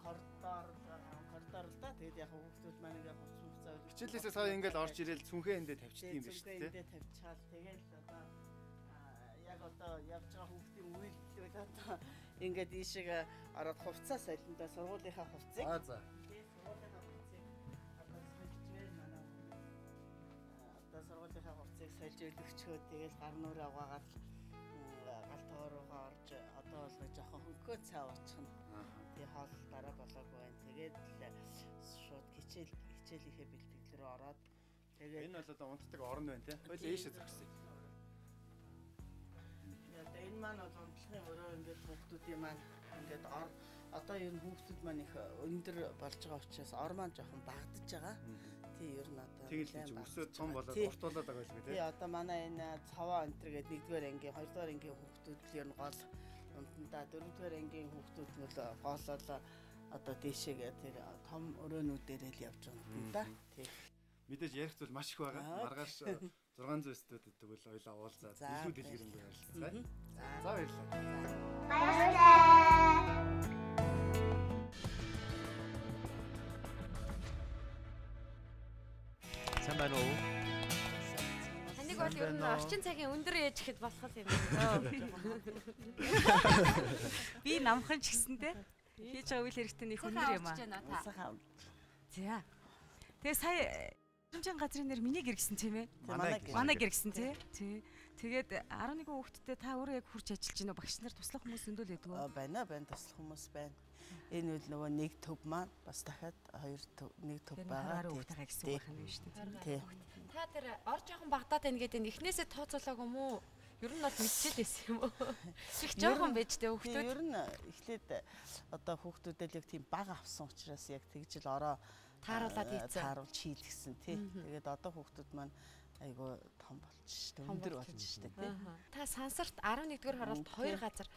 коридор л да. Тэгээд яг хүүхдүүд маань ингээд хуцмуцаа. Хичээлээсээ сая ингээд орж ирээл цүнхээ эндээ тавьчихсан юм байна шүү дээ. Эндээ тавьчаал. Тэгээд одоо яг одоо явж байгаа хүүхдийн үйлдэл одоо ингээд ийшээ ороод хувцас солиндоо сургуулийнхаа хувцсыг. За. Тэгээд сургуулийнхаа хувцсыг одоо сольжвэр манай. Одоо сургуулийнхаа хувцсыг сольж өгчөө. Тэгээд гар нүрэ угаагаад галтгоо руугаа орж одоо бол жоохон хөнгөө цав очихно. Тэгээ хоол дараа болоогүй байна. Тэгээд шууд хичээлийнхээ бэлтгэл рүү ороод тэгээд энэ бол одоо унтдаг орн байна тий. Хоёул ээшээ зогсъё. Одоо энэ маань бол унтлахын өрөө ингээд хүүхдүүдийн маань ингээд одоо ер нь хүүхдүүд маань их өндөр болж байгаа учраас ор маань жоохон багдаж байгаа. Тий ер нь одоо тэгэл өсөө том болоод уртуулаад байгаа л үү тий. Тий одоо манай энэ цаваа энтер гэдэг 1-р ангийн 2-р ангийн хүүхдүүд л ер нь гол унтандаа 4-р ангийн хүүхдүүд нь л гоолол одоо дээшээгээ тэр том өрөөнүүдээр л явж байгаа юм да. Тий. Мэдээж ярих зүйл маш их байгаа. Маргааш 600 студ гэдэг бол ойлаа уулзаад илүү дэлгэрэнгүй ярилцгаая. За баярлалаа. Баярлалаа. Сайн байна уу? Таныг бол ер нь орчин цагийн өндөр ээж гэхэд болох юм байна. Би намхан ч гэсэндээ хийж байгаа үйл хэрэгтээ нэг өндөр юм аа. За. Тэгээ сая асрамжийн газрын нэр миний гэр гэсэн тийм ээ. Манай гэр гэсэн тий. Тэгээд 11 хүүхэдтэй та өөрөө яг хурж ажиллаж байна уу? Багш нар туслах хүмүүс зөндөл байдаг уу? Байна туслах хүмүүс байна. Энэ үл нөгөө нэг төв маань бас дахиад нэг төв байгаа. Хүүхдтэй гэсэн үг байна шүү дээ. Тий. Та тэр ор жоохон багтаад байна гэдэг нь эхнээсээ тооцоолоогүй юм уу? Ер нь бол мэдчихэд байсан юм уу? Их жоохон байж дээ хүүхдүүд. Ер нь эхлээд одоо хүүхдүүдэл яг тийм бага авсан учраас яг тэгж л ороо тааруулаад ийцэн. Тааруулж хийлгсэн тий. Тэгээд одоо хүүхдүүд маань айгуу том болж штэ. Өндөр болж штэ тий. Та сансарт 11-р хороолт 2 газар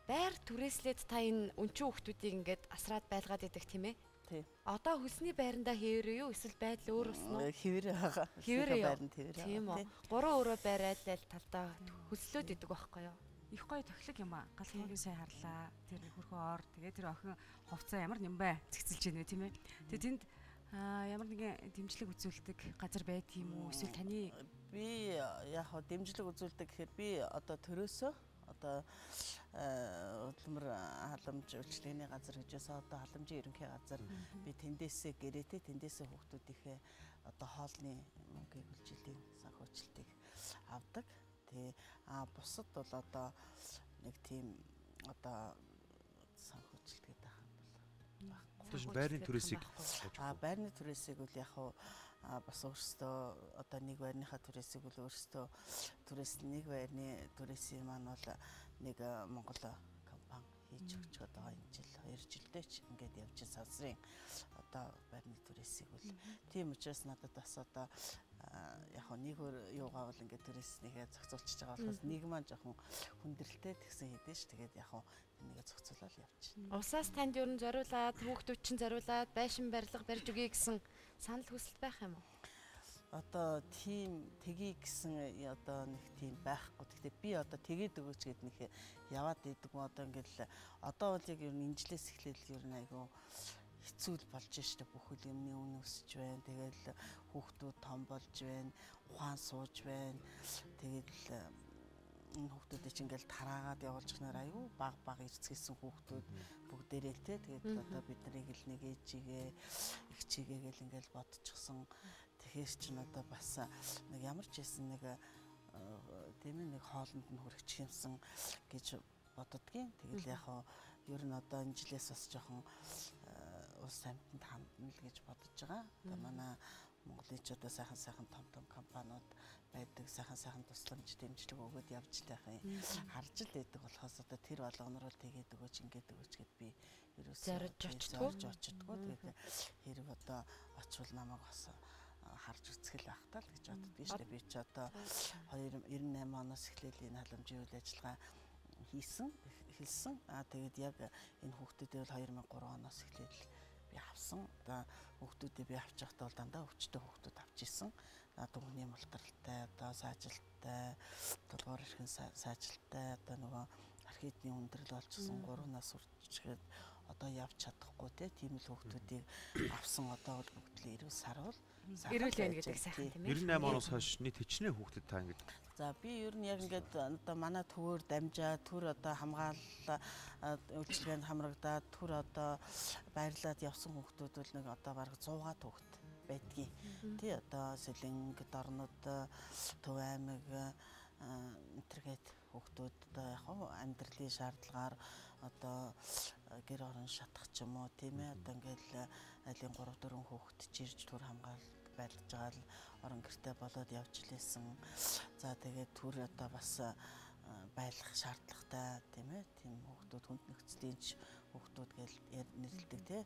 байр түрээслээд та энэ өнчүү хүүхдүүдийг ингээд асраад байлгаад идэх тийм ээ? Тий. Одоо хөлсний байрандаа хэвэрээ юу эсвэл байдал өөр болсон уу? Хэвэрээ байгаа. Хэвэрээ байранд хэвэрээ. Тийм үү. 3 өрөө бариад л талдаа хөслөөд идэг байхгүй юу? Их гоё тохилог юм аа. Галхигийн сайн харлаа. Тэр хөрхөн ор тэгээ тэр охин хувцас ямар нэмбэ цэгцэлж байна вэ тийм ээ. Тэгээ тэнд ямар нэгэн дэмжлэг үзүүлдэг газар байт юм уу? Эсвэл таны би яг хоо дэмжлэг үзүүлдэг гэхээр би одоо төрөөсөө одоо хөдөлмөр халамж үйлчлэгээний газар гэжээс одоо халамжийн ерөнхий газар би тэндээсээ гэрээтэй тэндээсээ хүүхдүүдийнхээ одоо хоолны мөнгөийг үлжилийн санхүүжилтийг авдаг. Тэгээ бусад бол одоо нэг тийм одоо санхүүжилт гэдэг юм бол одоо байрны түрээсийг байрны түрээсийг үл яг хуу бас өөрсдөө одоо нэг байрныхаа түрээсийг үл өөрсдөө түрээс нэг байрны түрээсийн маань бол нэг Монгол компани хийж өгч одоо энэ жил 2 жилдээ ч ингээд явж сансрын одоо байрны түрээсийг үл тийм учраас надад бас одоо яг нэг юугаа бол ингээд түрээснийхээ зохицуулчихж байгаа болохоос нэг маань жоохон хүндрэлтэй тэгсэн хэдэж тэгээд яг нэгээ зохицуулаад явчихна. Улсаас танд ер нь зориулаад хүүхдүүд чинь зориулаад байшин барилга барьж өгье гэсэн санал хүсэлт байх юм уу? Одоо тийм тгий гэсэн одоо нэг тийм байхгүй. Гэхдээ би одоо тэгээд өгөөч гэд нэг яваад идэг юм одоо ингээд л одоо бол яг ер нь инжилээс эхлээл ер нь айгу хэцүү болж штэ бүх юмны үн өсөж байна. Тэгэл хүүхдүүд том болж байна. Ухаан сууж байна. Тэгэл энэ хүүхдүүдийг чинь ингээл тараагаад явуулж гэнээр аюу баг ирцгээсэн хүүхдүүд бүгдээрээ л те тэгээд одоо бид нарыг л нэг ээжигээ их чигээ гэл ингээл бодчихсон. Тэгэхээр чинь одоо бас нэг ямар ч байсан нэг тийм нэг хоолнд нь хүрэх юмсан гэж боддгийн. Тэгэл яг ер нь одоо энэ жилээс бас жоохон улс амьтанд хандна л гэж бодож байгаа. Одоо манай Монголынчуудаа сайхан том компаниуд байдаг, сайхан тусламж дэмжлэг өгөөд явж тайхын харж л байдаг болохоос одоо тэр болгоноор тэгээд өгөөч ингээд өгөөч гэд би ерөөсөө зорж очдгоо. Тэгээд хэрэг одоо очвол намайг бас харж үзэх л байх таа л гэж боддгийн шүү дээ. Би ч одоо 98 оноос эхлээл энэ халамжийн үйл ажиллагаа хэлсэн. Тэгээд яг энэ хүүхдүүдээ бол 2003 оноос эхлээл би авсан. Одоо хүүхдүүдээ би авч байхдаа бол дандаа өвчтөе хүүхдүүд авч исэн. Дүнгийн мултралтай, одоо саажилттай, толгоор эрхэн саажилттай, одоо нөгөө архитны өндрөл болчихсон 3 нас үрчгээд одоо явж чадахгүй тийм л хүүхдүүдийг авсан. Одоо бол бүгд л 90 сар бол ирүүл байна гэдэг сайхан тийм ээ. 98 оноос хойш нийт хичнээн хүүхдэд та ингэж. За би ер нь яг ингээд одоо манай төвөөр дамжаа төр одоо хамгаалал үйлчилгээнд хамрагдаад төр одоо байрлаад явсан хүүхдүүд бол нэг одоо бараг 100-аад хүүхд байдгийн. Тий одоо Сэлэнг, Дорнод, Төв аймаг энтергээд хүүхдүүд одоо яг амьдралын шаардлагаар одоо гэр орон шатах ч юм уу тийм ээ одоо ингээл айлын 3-4 хүүхд чирж төр хамгаалал байлгаж байгаа л орон гэртээ болоод явж лээсэн. За тэгээд төр одоо бас байлгах шаардлагатай тийм ээ тийм хүүхдүүд хүнд нөхцөлийн хүүхдүүд гэж нэрлэдэг тий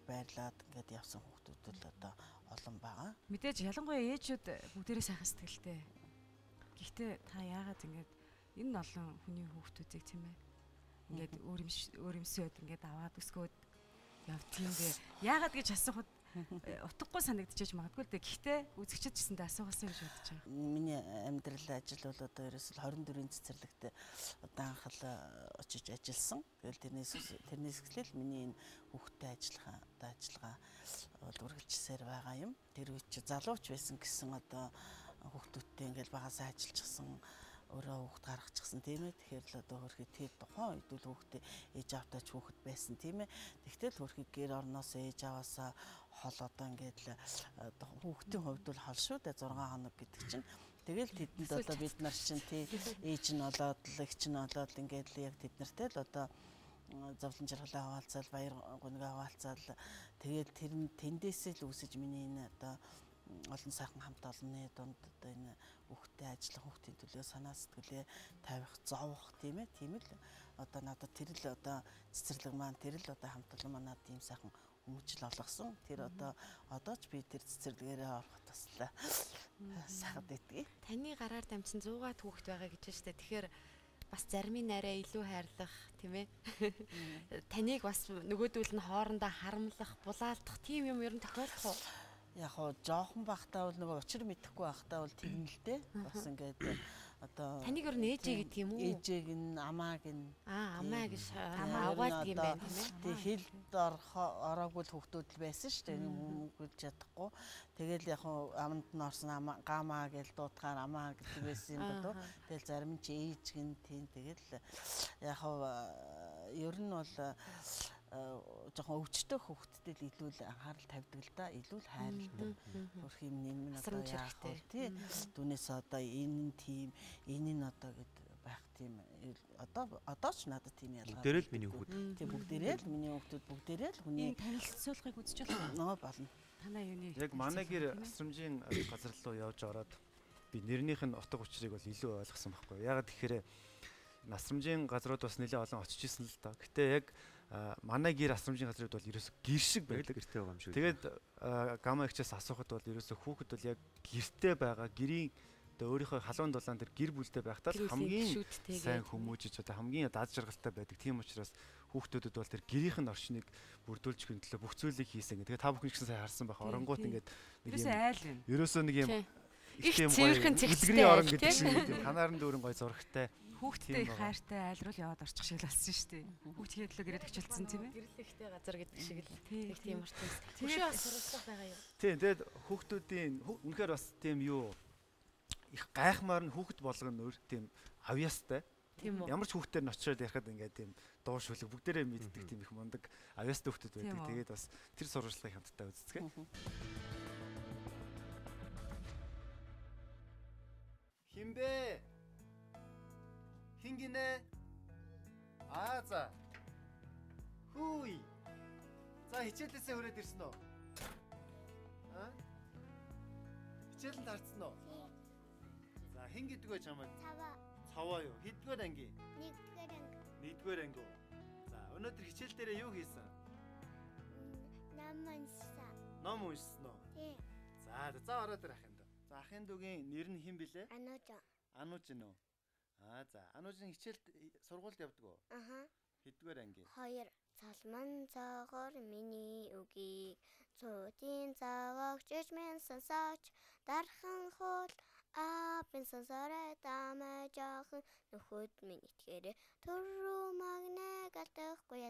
байрлаад ингээд явсан хүүхдүүд л одоо олон байгаа. Мэдээж ялангуяа ээжүүд бүгдээрээ сайхан сэтгэлтэй. Гэхдээ та яагаад ингээд энэ олон хүний хүүхдүүдийг тийм ээ ингээд өөр юмсөөд ингээд аваад өсгөөд явдгийн бэ? Яагаад гэж асуухад утгагүй санагдчихэж магадгүй л дээ. Гэхдээ үзэгчд ч гэсэндээ асуугасан гэж бодож байгаа. Миний амьдрал ажил бол одоо ерөөсөл 24-ийн цэцэрлэгт удаан хал очиж ажилласан. Тэгэл тэрнээс эхлээл миний энэ хүүхдтэй ажиллагаа бол үргэлжсээр байгаа юм. Тэр үуч залууч байсан гэсэн одоо хүүхдүүдтэй ингээл багасаа ажиллажсэн өөрөө хүүхд гаргачихсан тийм ээ. Тэгэхээр л одоо хөрхий тэр тухайн үед л хүүхдээ ээж аваатай ч хүүхэд байсан тийм ээ. Тэгтэл хөрхий гэр орноос ээж аваасаа хол одоо ингээд л хүүхдийн хувьд бол хол шүү дээ 6 хоног гэдэг чинь. Тэгэл тэдэнд одоо бид нар чинь тий ээж нь болоод л эгч нь болоод ингээд л яг тэд нартэй л одоо зовлон жаргалаа хаваалцал баяр гунгаа хаваалцал тэгэл тэр тэндээсээ л үсэж миний энэ одоо олон сайхан хамт олонны дунд одоо энэ хүүхдтэй ажиллах хүүхдийн төлөө санаа сэтгэлээ тавих зовох тийм ээ тийм л одоо надад тэр л одоо цэцэрлэг маань тэр л одоо хамт олон манад ийм сайхан өмчл олгосон тэр одоо ч би тэр цэцэрлэгээрээ ороход таслаа сайхад байдгийг. Таны гараар дамжсан 100-аад хүүхэд байгаа гэж байна шүү дээ. Тэгэхээр бас зарим нь арай илүү хайрлах тийм ээ. Таныг бас нөгөөдөл нь хоорондоо харамлах, булаалдах тийм юм ер нь тохиолдох уу? Яг хоо жоохон бахтаа бол нөгөө учир мэдэхгүй бахтаа бол тийм л дээ. Бас ингээд одоо таныг ер нь ээжээ гэдэг юм уу? Ээжээг нь амааг нь амаа гэж аваад юм байна тийм ээ. Тэг хэлд ороогүй л хүүхдүүд л байсан шүү дээ. Хүмүүгүүлж чадахгүй. Тэгэл яг хоо аманд нь орсон гамаа гэж дуутахаар амаа гэдэг байсан юм болов. Тэгэл зарим чи ээж гин тийм тэгэл яг хоо ер нь бол жоохон өвчтөй хүүхдэд л илүү л анхаарал тавьдаг л да, илүү л хайрладаг. Хөрх юм нэм одоо яах вэ тий. Түүнээс одоо энэ нь тийм, энэ нь одоо гэд байх тийм одоо ч надад тийм ялгаа. Бүгдээрээ л миний хүүхэд. Тий бүгдээрээ л миний хүүхдүүд бүгдээрээ л хүний танилцуулгыг үзэж байна. Нөө болно. Танаа юуны Яг манай гэр асрамжийн газар руу явж ороод би нэрнийх нь утга учирыг бол илүү ойлгосон байхгүй. Ягаад гэхээр асрамжийн газрууд бас нэлээд олон очиж исэн л та. Гэтэ яг манай гэр асрамжийн газрууд бол ерөөсө гэр шиг байдаг. Гэртэй байгаа юм шиг. Тэгээд гама ихчээс асуухад бол ерөөсө хүүхэд бол яг гэртэй байгаа гэрийн одоо өөрийнхөө халуун дулаан дээр гэр бүлтэй байхдаа хамгийн сайн хүмүүжиж одоо хамгийн дад жаргалтай байдаг. Тийм учраас хүүхдүүдэд бол тэр гэрийнх нь орчныг бүрдүүлж өгөх төлөө бүх зүйлийг хийсэн. Тэгээд та бүхэн ч гэсэн сайн харсан байх. Оронгууд ингээд нэг юм айл байна. Ерөөсөө нэг юм их цэвэрхэн цэгцтэй орон гэдэг шиг ханаар нь дүүрэн гой зурагтай. Хүүхдтэй их хайртай айлрал яваад орчих шиг л болсон шүү дээ. Хүүхдийн төлөө гэрээд өчөлдсөн тийм ээ. Гэрлэхтэй газар гэдэг шиг л тийм учраас. Хөшөө бас суралцах байгаа юу? Тийм тэгээд хүүхдүүдийн үнэхээр бас тийм юу их гайхмаар нь хүүхэд болгоно өөр тийм авьяастай. Ямар ч хүүхдээр нь очиод ярихад ингээд тийм дуу шүлэг бүгдээрээ мэддэг тийм их мундаг авьяастай хүүхдүүд байдаг. Тэгээд бас тэр сурвалжлагыг хамтдаа үздэг. Химбэ? Хингинэ? За. Хүй. За хичээлээсээ хүрээд ирсэн үү? Хичээл нь тарцсан уу? За хин гэдэг вэ чамд? Цаваа юу? Хэдгээр анги? 1-р анги. 1-р анги уу? За өнөөдөр хичээл дээрээ юу хийсэн? Ном уншсан. Ном уншсан уу? Тийм. За ороод ир ахын дүү. За ахын дүүгийн нэр нь хэн блэ? Анууж нь үү? За Ануужийн хичээлд сургуульд явдаг уу? Хэдгээр анги? 2. Цалман цагаар миний үгийг цуудын цагаагч минь сонсооч дархан хул апын сонсорой дамай жоохон нөхөд минь итгээрэй төрөө магнэг алдахгүй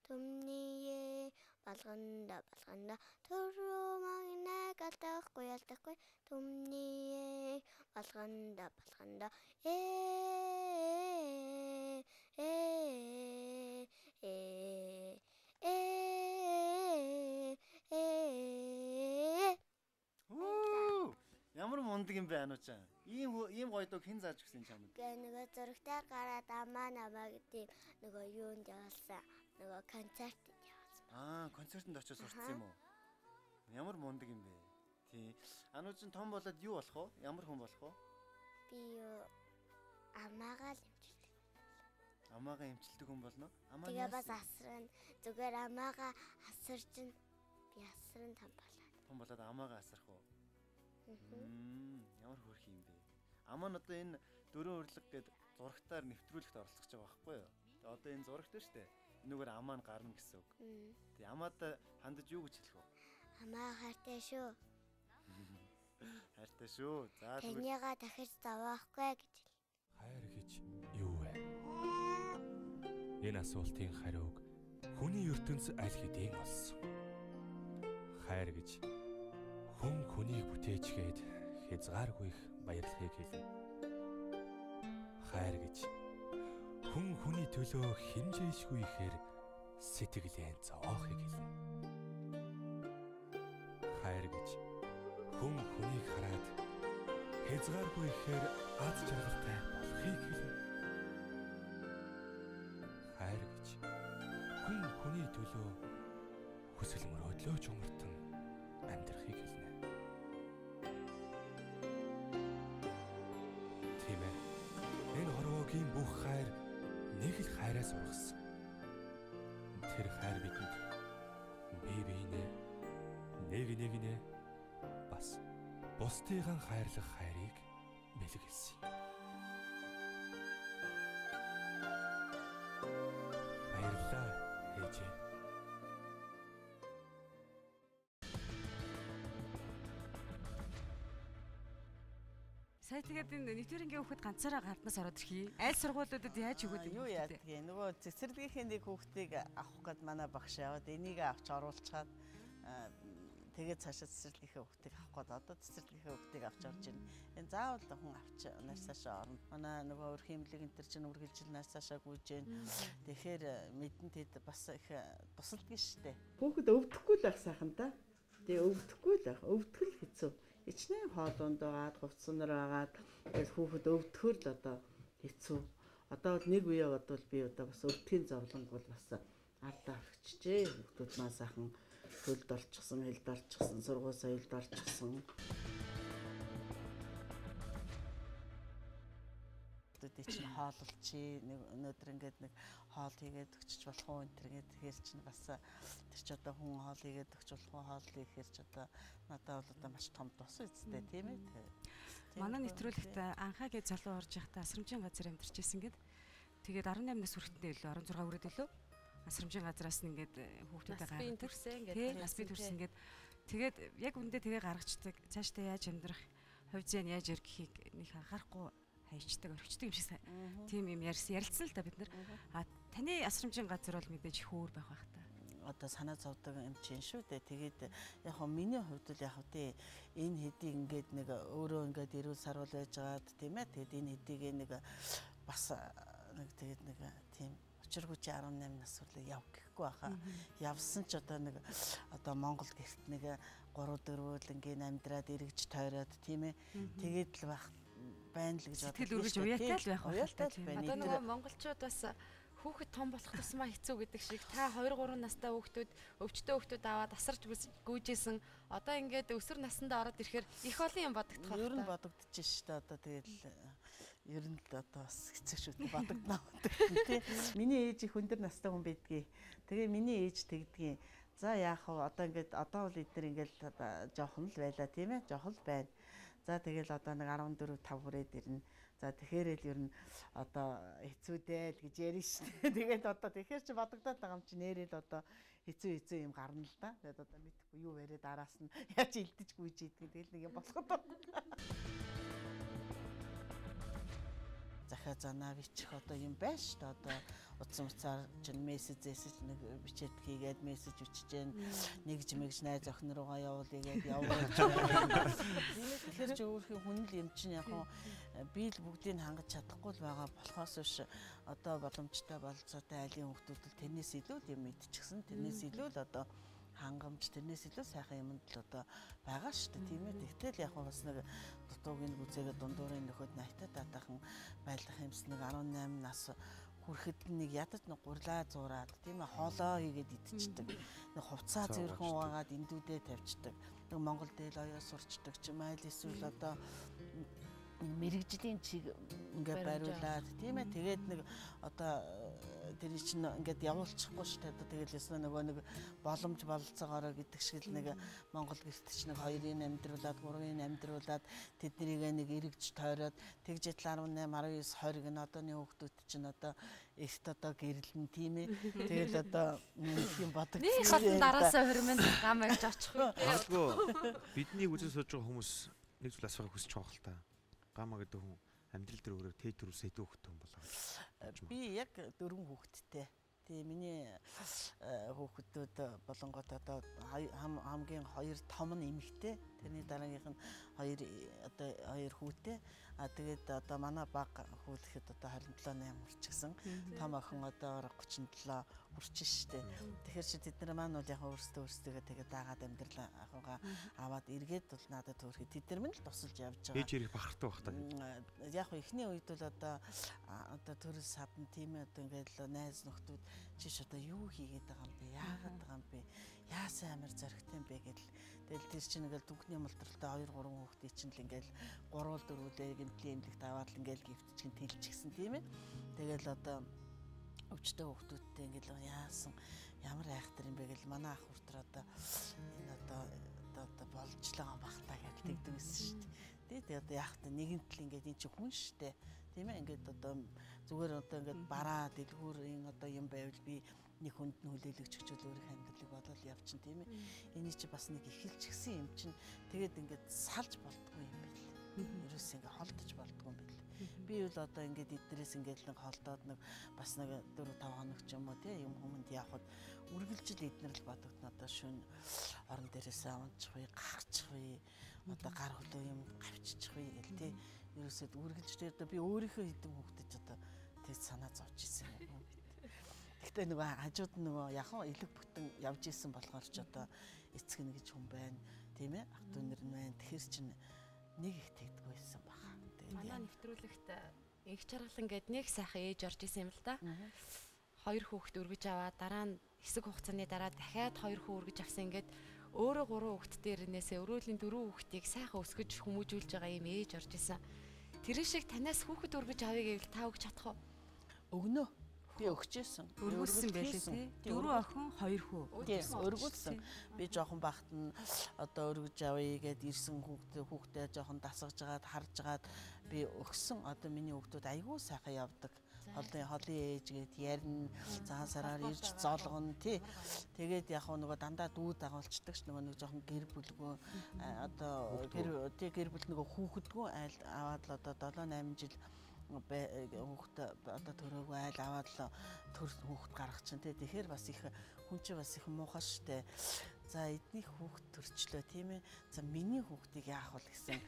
түмний балганда төрөө магнэг алдахгүй түмний балганда Ямар мундаг юм бэ Ануучаа? Ийм гоё дуу хэн зааж өгсөн чамд? Гэ нөгөө зурагтаар гараад намаа гэдэг нөгөө юунд явуулсан. Нөгөө концертт явуулсан. Концертанд очиж сурцсан юм уу? Ямар мундаг юм бэ? Тий. Анууч нь том болоод юу болох вэ? Ямар хүн болох вэ? Би юу амаагаа л эмчилдэг. Амаагаа эмчилдэг хүн болно? Тэгээ бас асран зүгээр амаагаа асарч нь би асран том болоо. Том болоод амаагаа асрах уу? Ямар хөрх юм бэ? Амаа нь одоо энэ дөрөв урлаг гээд зурагтаар нэвтрүүлэхт оролцож байгаа байхгүй юу? Тэгээ одоо энэ зурагт шүү дээ. Энэгээр амаа нь гарна гэсэн үг. Тэгээ амаад хандаж юу гэж хэлэх вэ? Амаа хайртай шүү. Хайртай шүү. За таньяга дахиж зовоохгүй гэж хэл. Хайр гэж юу вэ? Энэ асуултын хариуг хүний ертөнц аль хэдийн олсон. Хайр гэж хүн хүнийг бүтээчгээд хязгааргүй их баярлахыг хэлнэ. Хайр гэж хүн хүний төлөө хэмжээшгүй ихээр сэтгэлээ зовоохыг хэлнэ. Хайр гэж хүн хүнийг хараад хязгааргүй ихээр аз жаргалтай болохыг хэлнэ. Хайр гэж хүн хүний төлөө хүсэл мөрөөдлөө чумартан амьдрахыг хэлнэ. Тийм ээ. Энэ хорвоогийн бүх хайр нэг л хайраас ургасан. Тэр хайр бидэнд бие биенээ нэг бас бусдыгаа хайрлах хайрыг бэлгэлсэн. Сая тэгээд энэ нэвтрэнгийн хүүхэд ганцаараа гаднаас ороод ирхий. Аль сургуулиудад яаж өгöd юм бэ? Юу яадаг вэ? Нөгөө цэцэрлэгийнхээ нэг хүүхдийг авах гээд манай багш яваад энийг авч оруулцгаад тэгээд цаашаа цэцэрлэгийнхээ хүүхдийг авах гээд одоо цэцэрлэгийнхээ хүүхдийг авч орж ирнэ. Энэ заавал хүн авч нааш цаашаа орно. Манай нөгөө өрх имлэг энэ төр чинь үргэлжил нааш цаашаа гүйж гэн. Тэгэхээр мэдэн тэд бас их тусалдаг штэ. Хүүхэд өвдөхгүй л байх сайхан та. Тэгээ өвдөхгүй л байх. Өвдгөл хэцүү. Ичнээн хоолунд байгаад хувцснаар байгаад тэгэл хүүхэд өвдөхөр л одоо хэцүү. Одоо бол нэг үе бодвол би одоо бас өвдгийн зовлонг бол бас ардаа авчижээ. Хүүхдүүд маань сайхан хөлд орчихсон, хэлд орчихсон, сургууль соёлд орчихсон. Хүүхдүүд чинь хооллолчи нэг өнөөдөр ингээд нэг хоол хийгээд өгчөж болох уу энэ төргээд тэгэхээр чинь бас тэр ч одоо хүн хоол хийгээд өгч болох уу хоол хийхээр ч одоо надад бол одоо маш том тус үстэй тийм ээ. Манай нэвтрүүлэгт анхаа гэж залуу орж явахдаа асрамжийн газар амьдарч ирсэн гээд тэгээд 18-наас хүрэхдээ илүү 16 хүрээд илүү асрамжийн газараас нь ингээд хүүхдүүдэд гаргадаг. Тэгээд нас бий төрсөн гээд тэгээд яг үндэ тэгээ гаргацдаг. Цаашдаа яаж амьдрах, хувь зээн яаж ирэх гэхийг нэг анхаарахгүй хайчдаг, орхичдаг юм шиг тийм юм ярилцсан л да бид нар. А таны асрамжийн газар бол мэдээж их өөр байх бах та. Одоо санаа зовдөг юм чинь шүү дээ. Тэгээд яг хөө миний хувьд л яг хөө энэ хэдийг ингээд нэг өөрөө ингээд эрүүл сарвал байжгаад тийм ээ. Тэгээд энэ хэдийг нэг бас нэг тэгээд нэг тийм учиргүйч 18 нас үл яв гэхгүй баха. Явсан ч одоо нэг одоо Монгол гэрт нэг 3-4 үл ингээд амьдраад эргэж тойроод тийм ээ. Тэгээд л байх байна л гэж боддог. Сэтгэл үргэлж уяатай л байх байна. Одоо нөгөө монголчууд бас хүүхэд том болох тусмаа хэцүү гэдэг шиг та 2-3 настай хүүхдүүд өвчтөе хүүхдүүд аваад асарч гүйжсэн одоо ингээд өсвөр насндаа ороод ирэхээр их олон юм бодогдох байна. Ер нь бодогдож штэ одоо тэгэл ер нь л одоо бас хэцүү шүү дээ бодогдноо тий. Миний ээж их өндөр настай хүн байдгийг. Тэгээ миний ээж тэгдгийг. За яах вэ одоо ингээд одоо бол эдгээр ингээд жоохон л байла тийм ээ жоохон л байна. За тэгэл одоо нэг 14 5 хүрээд ирнэ. За тэгэхээр л ер нь одоо хэцүү дээ л гэж ярина шүү дээ. Тэгээд одоо тэгэхээр чи бодогдоод байгаа юм чи нэрэл одоо хэцүү юм гарна л да. Тэгээд одоо мэдхгүй юу бариад араас нь яаж илдэж гүйж ийдэг. Тэгэл нэг юм болоход байна. Захаа занаавч одоо юм байна шүү дээ. Одоо утсан уцаар чинь мессежээс нэг бичээд хийгээд мессеж үчиж гэн нэгж мэгж найз охин руугаа явуулъя гээд явуулж байгаа. Тэгэхээр ч өөрхийн хүн л юм чинь яг би л бүгдийг хангаж чадахгүй л байгаа болохоос биш одоо боломжтой болцоотой айлын хүмүүсд л тэрнээс илүү юм мэдчихсэн. Тэрнээс илүү л одоо хангамж тэрнээс илүү сайхан юмд л одоо байгаа шүү дээ тийм ээ. Тэгтэл яг бас нэг дутуугийн үзээгээ дундуурын нөхөд найтаа татахан байлах юмс нэг 18 нас хүрэхэд нэг ядаж нэг гурлаа зураад тийм ээ хоолоо хийгээд идчихдэг. Нэг хувцаа зөөрхөн угаагаад эндүүдээ тавьчихдаг. Нэг Монгол дээл оёо сурчдаг ч юм айл эсвэл одоо мэрэгжлийн чиг ингээд бариулаад тийм ээ тэгээд нэг одоо тэр чинь ингээд явуулчихгүй шүү дээ. Тэгэл ясна нөгөө нэг боломж бололцоогоороо гэдэг шиг л нэг Монгол гэрт чинь нэг 2-ын амьдруулад 3-ын амьдруулад тэднийг нэг эргэж тойроод тэгж 18 19 20 гэн одооны хүүхдүүд чинь одоо ихт одоо гэрлэн тийм ээ. Тэгэл одоо юм бодогдсон. Нэг хатан дараасаа хөрмөнд гам ярьж очих уу. Хаггүй бидний үзэж сууж байгаа хүмүүс нэг зүйл асуухыг хүсэж байгаа л та. Гама гэдэг хүн амьдрал дээр өөрөө тэ төрөв сэдв хөхтэй хүн болоо. Би яг 4 хүүхэдтэй. Тэгээ миний хүүхдүүд болонгот одоо хамгийн 2 том нь эмэгтэй. Тэрний дараагийнх нь 2 хүүтэй. А тэгээд одоо манай баг хүү гэхэд одоо 27 8 хүрчихсэн. Том охин одоо 37 хүрчин штэ. Тэгэхээр чи тэднэр маань бол яг өөрсдөө тэгээд дагаад амьдрал ахыгаа аваад эргээд бол надад төөрхий тэднэр минь л тусалж явж байгаа. Ээж ирэх бахартай байх та. Яг ихний үед бол одоо төрөл садан тийм ээ одоо ингээд л найз нөхдүүд чиш одоо юу хийгээд байгаа юм бэ? Яагаад байгаа юм бэ? Яасан амар зоригтой юм бэ гэдэл. Тэгэл тэр чинь ингээл дүнхний мултралтай 2 3 хүүхдийн чинь л ингээл 3 4 үлээ гэмтлийн эмнэлэгт аваад л ингээл гівтчихэн тэлчихсэн тийм ээ. Тэгэл одоо өвчтөе хүүхдүүдтэй ингээл яасан ямар айхтар юм бэ гэл манай ах хүртэр одоо энэ одоо болж л байгаа бахтаа гэж тэгдэг байсан шүү дээ. Тэгээд одоо яах вэ? Нэгэнтэл ингээд эн чинь хүн шүү дээ. Тийм ээ ингээд одоо зүгээр одоо ингээд бараа дэлгүүрийн одоо юм байвал би нэг хүнд нь хүлээлгэж өчөөл өөрийнхөө амьдралыг бодоод явчихна тийм ээ. Эний чи бас нэг эхэлж гисэн юм чинь тэгээд ингээд салж болдгоо юм байл. Ерөөс ингээ холдож болдгоо юм бэл. Би бол одоо ингээд эднэрээс ингээд нэг холдоод нэг бас нэг 4-5 хоног ч юм уу тий юм хүмүүнд явхад үргэлжил эднэр л бодогдно. Одоо шүн орон дээрээсээ унчих вэ, гарчих вэ, одоо гар хөлөө юм гавчих вэ гэл тий. Ерөөсөд үргэлжлээд одоо би өөрийнхөө хэдэн хүүхдэд одоо тэг санаа зовж исэн юм. Гэхдээ нөгөө хажууд нөгөө яхан элэг бүтэн явж исэн болохоор ч одоо эцэг нэг гэж хүн байна тийм ээ ах дүү нэр нь байна. Тэгэхэр чинь нэг их тэгдэг байсан баха. Тэгээд манай нэвтрүүлэгт их чаргалан гээд нэг сайхан ээж орж исэн юм л да. 2 хүүхэд өргөж аваад дараа нь хэсэг хугацааны дараа дахиад 2 хүү өргөж авсан ингээд өөрөө 3 хүүхэд дээрнээсээ өрөөлийн 4 хүүхдийг сайхан өсгөж хүмүүжүүлж байгаа юм ээж орж исэн. Тэр шиг танаас хүүхэд өргөж авъя гэвэл та өгч чадах уу? Өгнө. Би өгчээсэн. Өргүүлсэн байлээ тий. 4 охин 2 хүү. Тийм, өргүүлсэн. Би жоохон багт нь одоо өргөж авъя гэд ирсэн хүүхдээ жоохон дасгаж жагаад харж жагаад би өгсөн. Одоо миний хүүхдүүд айгүй сайхан явдаг. Холын ээж гэд ярина, цагаан сараар ирж зоолгоно тий. Тэгээд яг нөгөө дандаа дүү дагуулцдаг ш нөгөө нэг жоохон гэр бүлгөө одоо гэр бүл нөгөө хүүхэдгөө айл аваад л одоо 7-8 жил хүүхд одоо төрөөгүй айл аваад л төр хүүхд гаргах чинь тий. Тэгэхээр бас их хүн чинь бас их муухай штэ. За эднийх хүүхд төрчлөө тийм ээ. За миний хүүхдийг яах вэ гэсэн.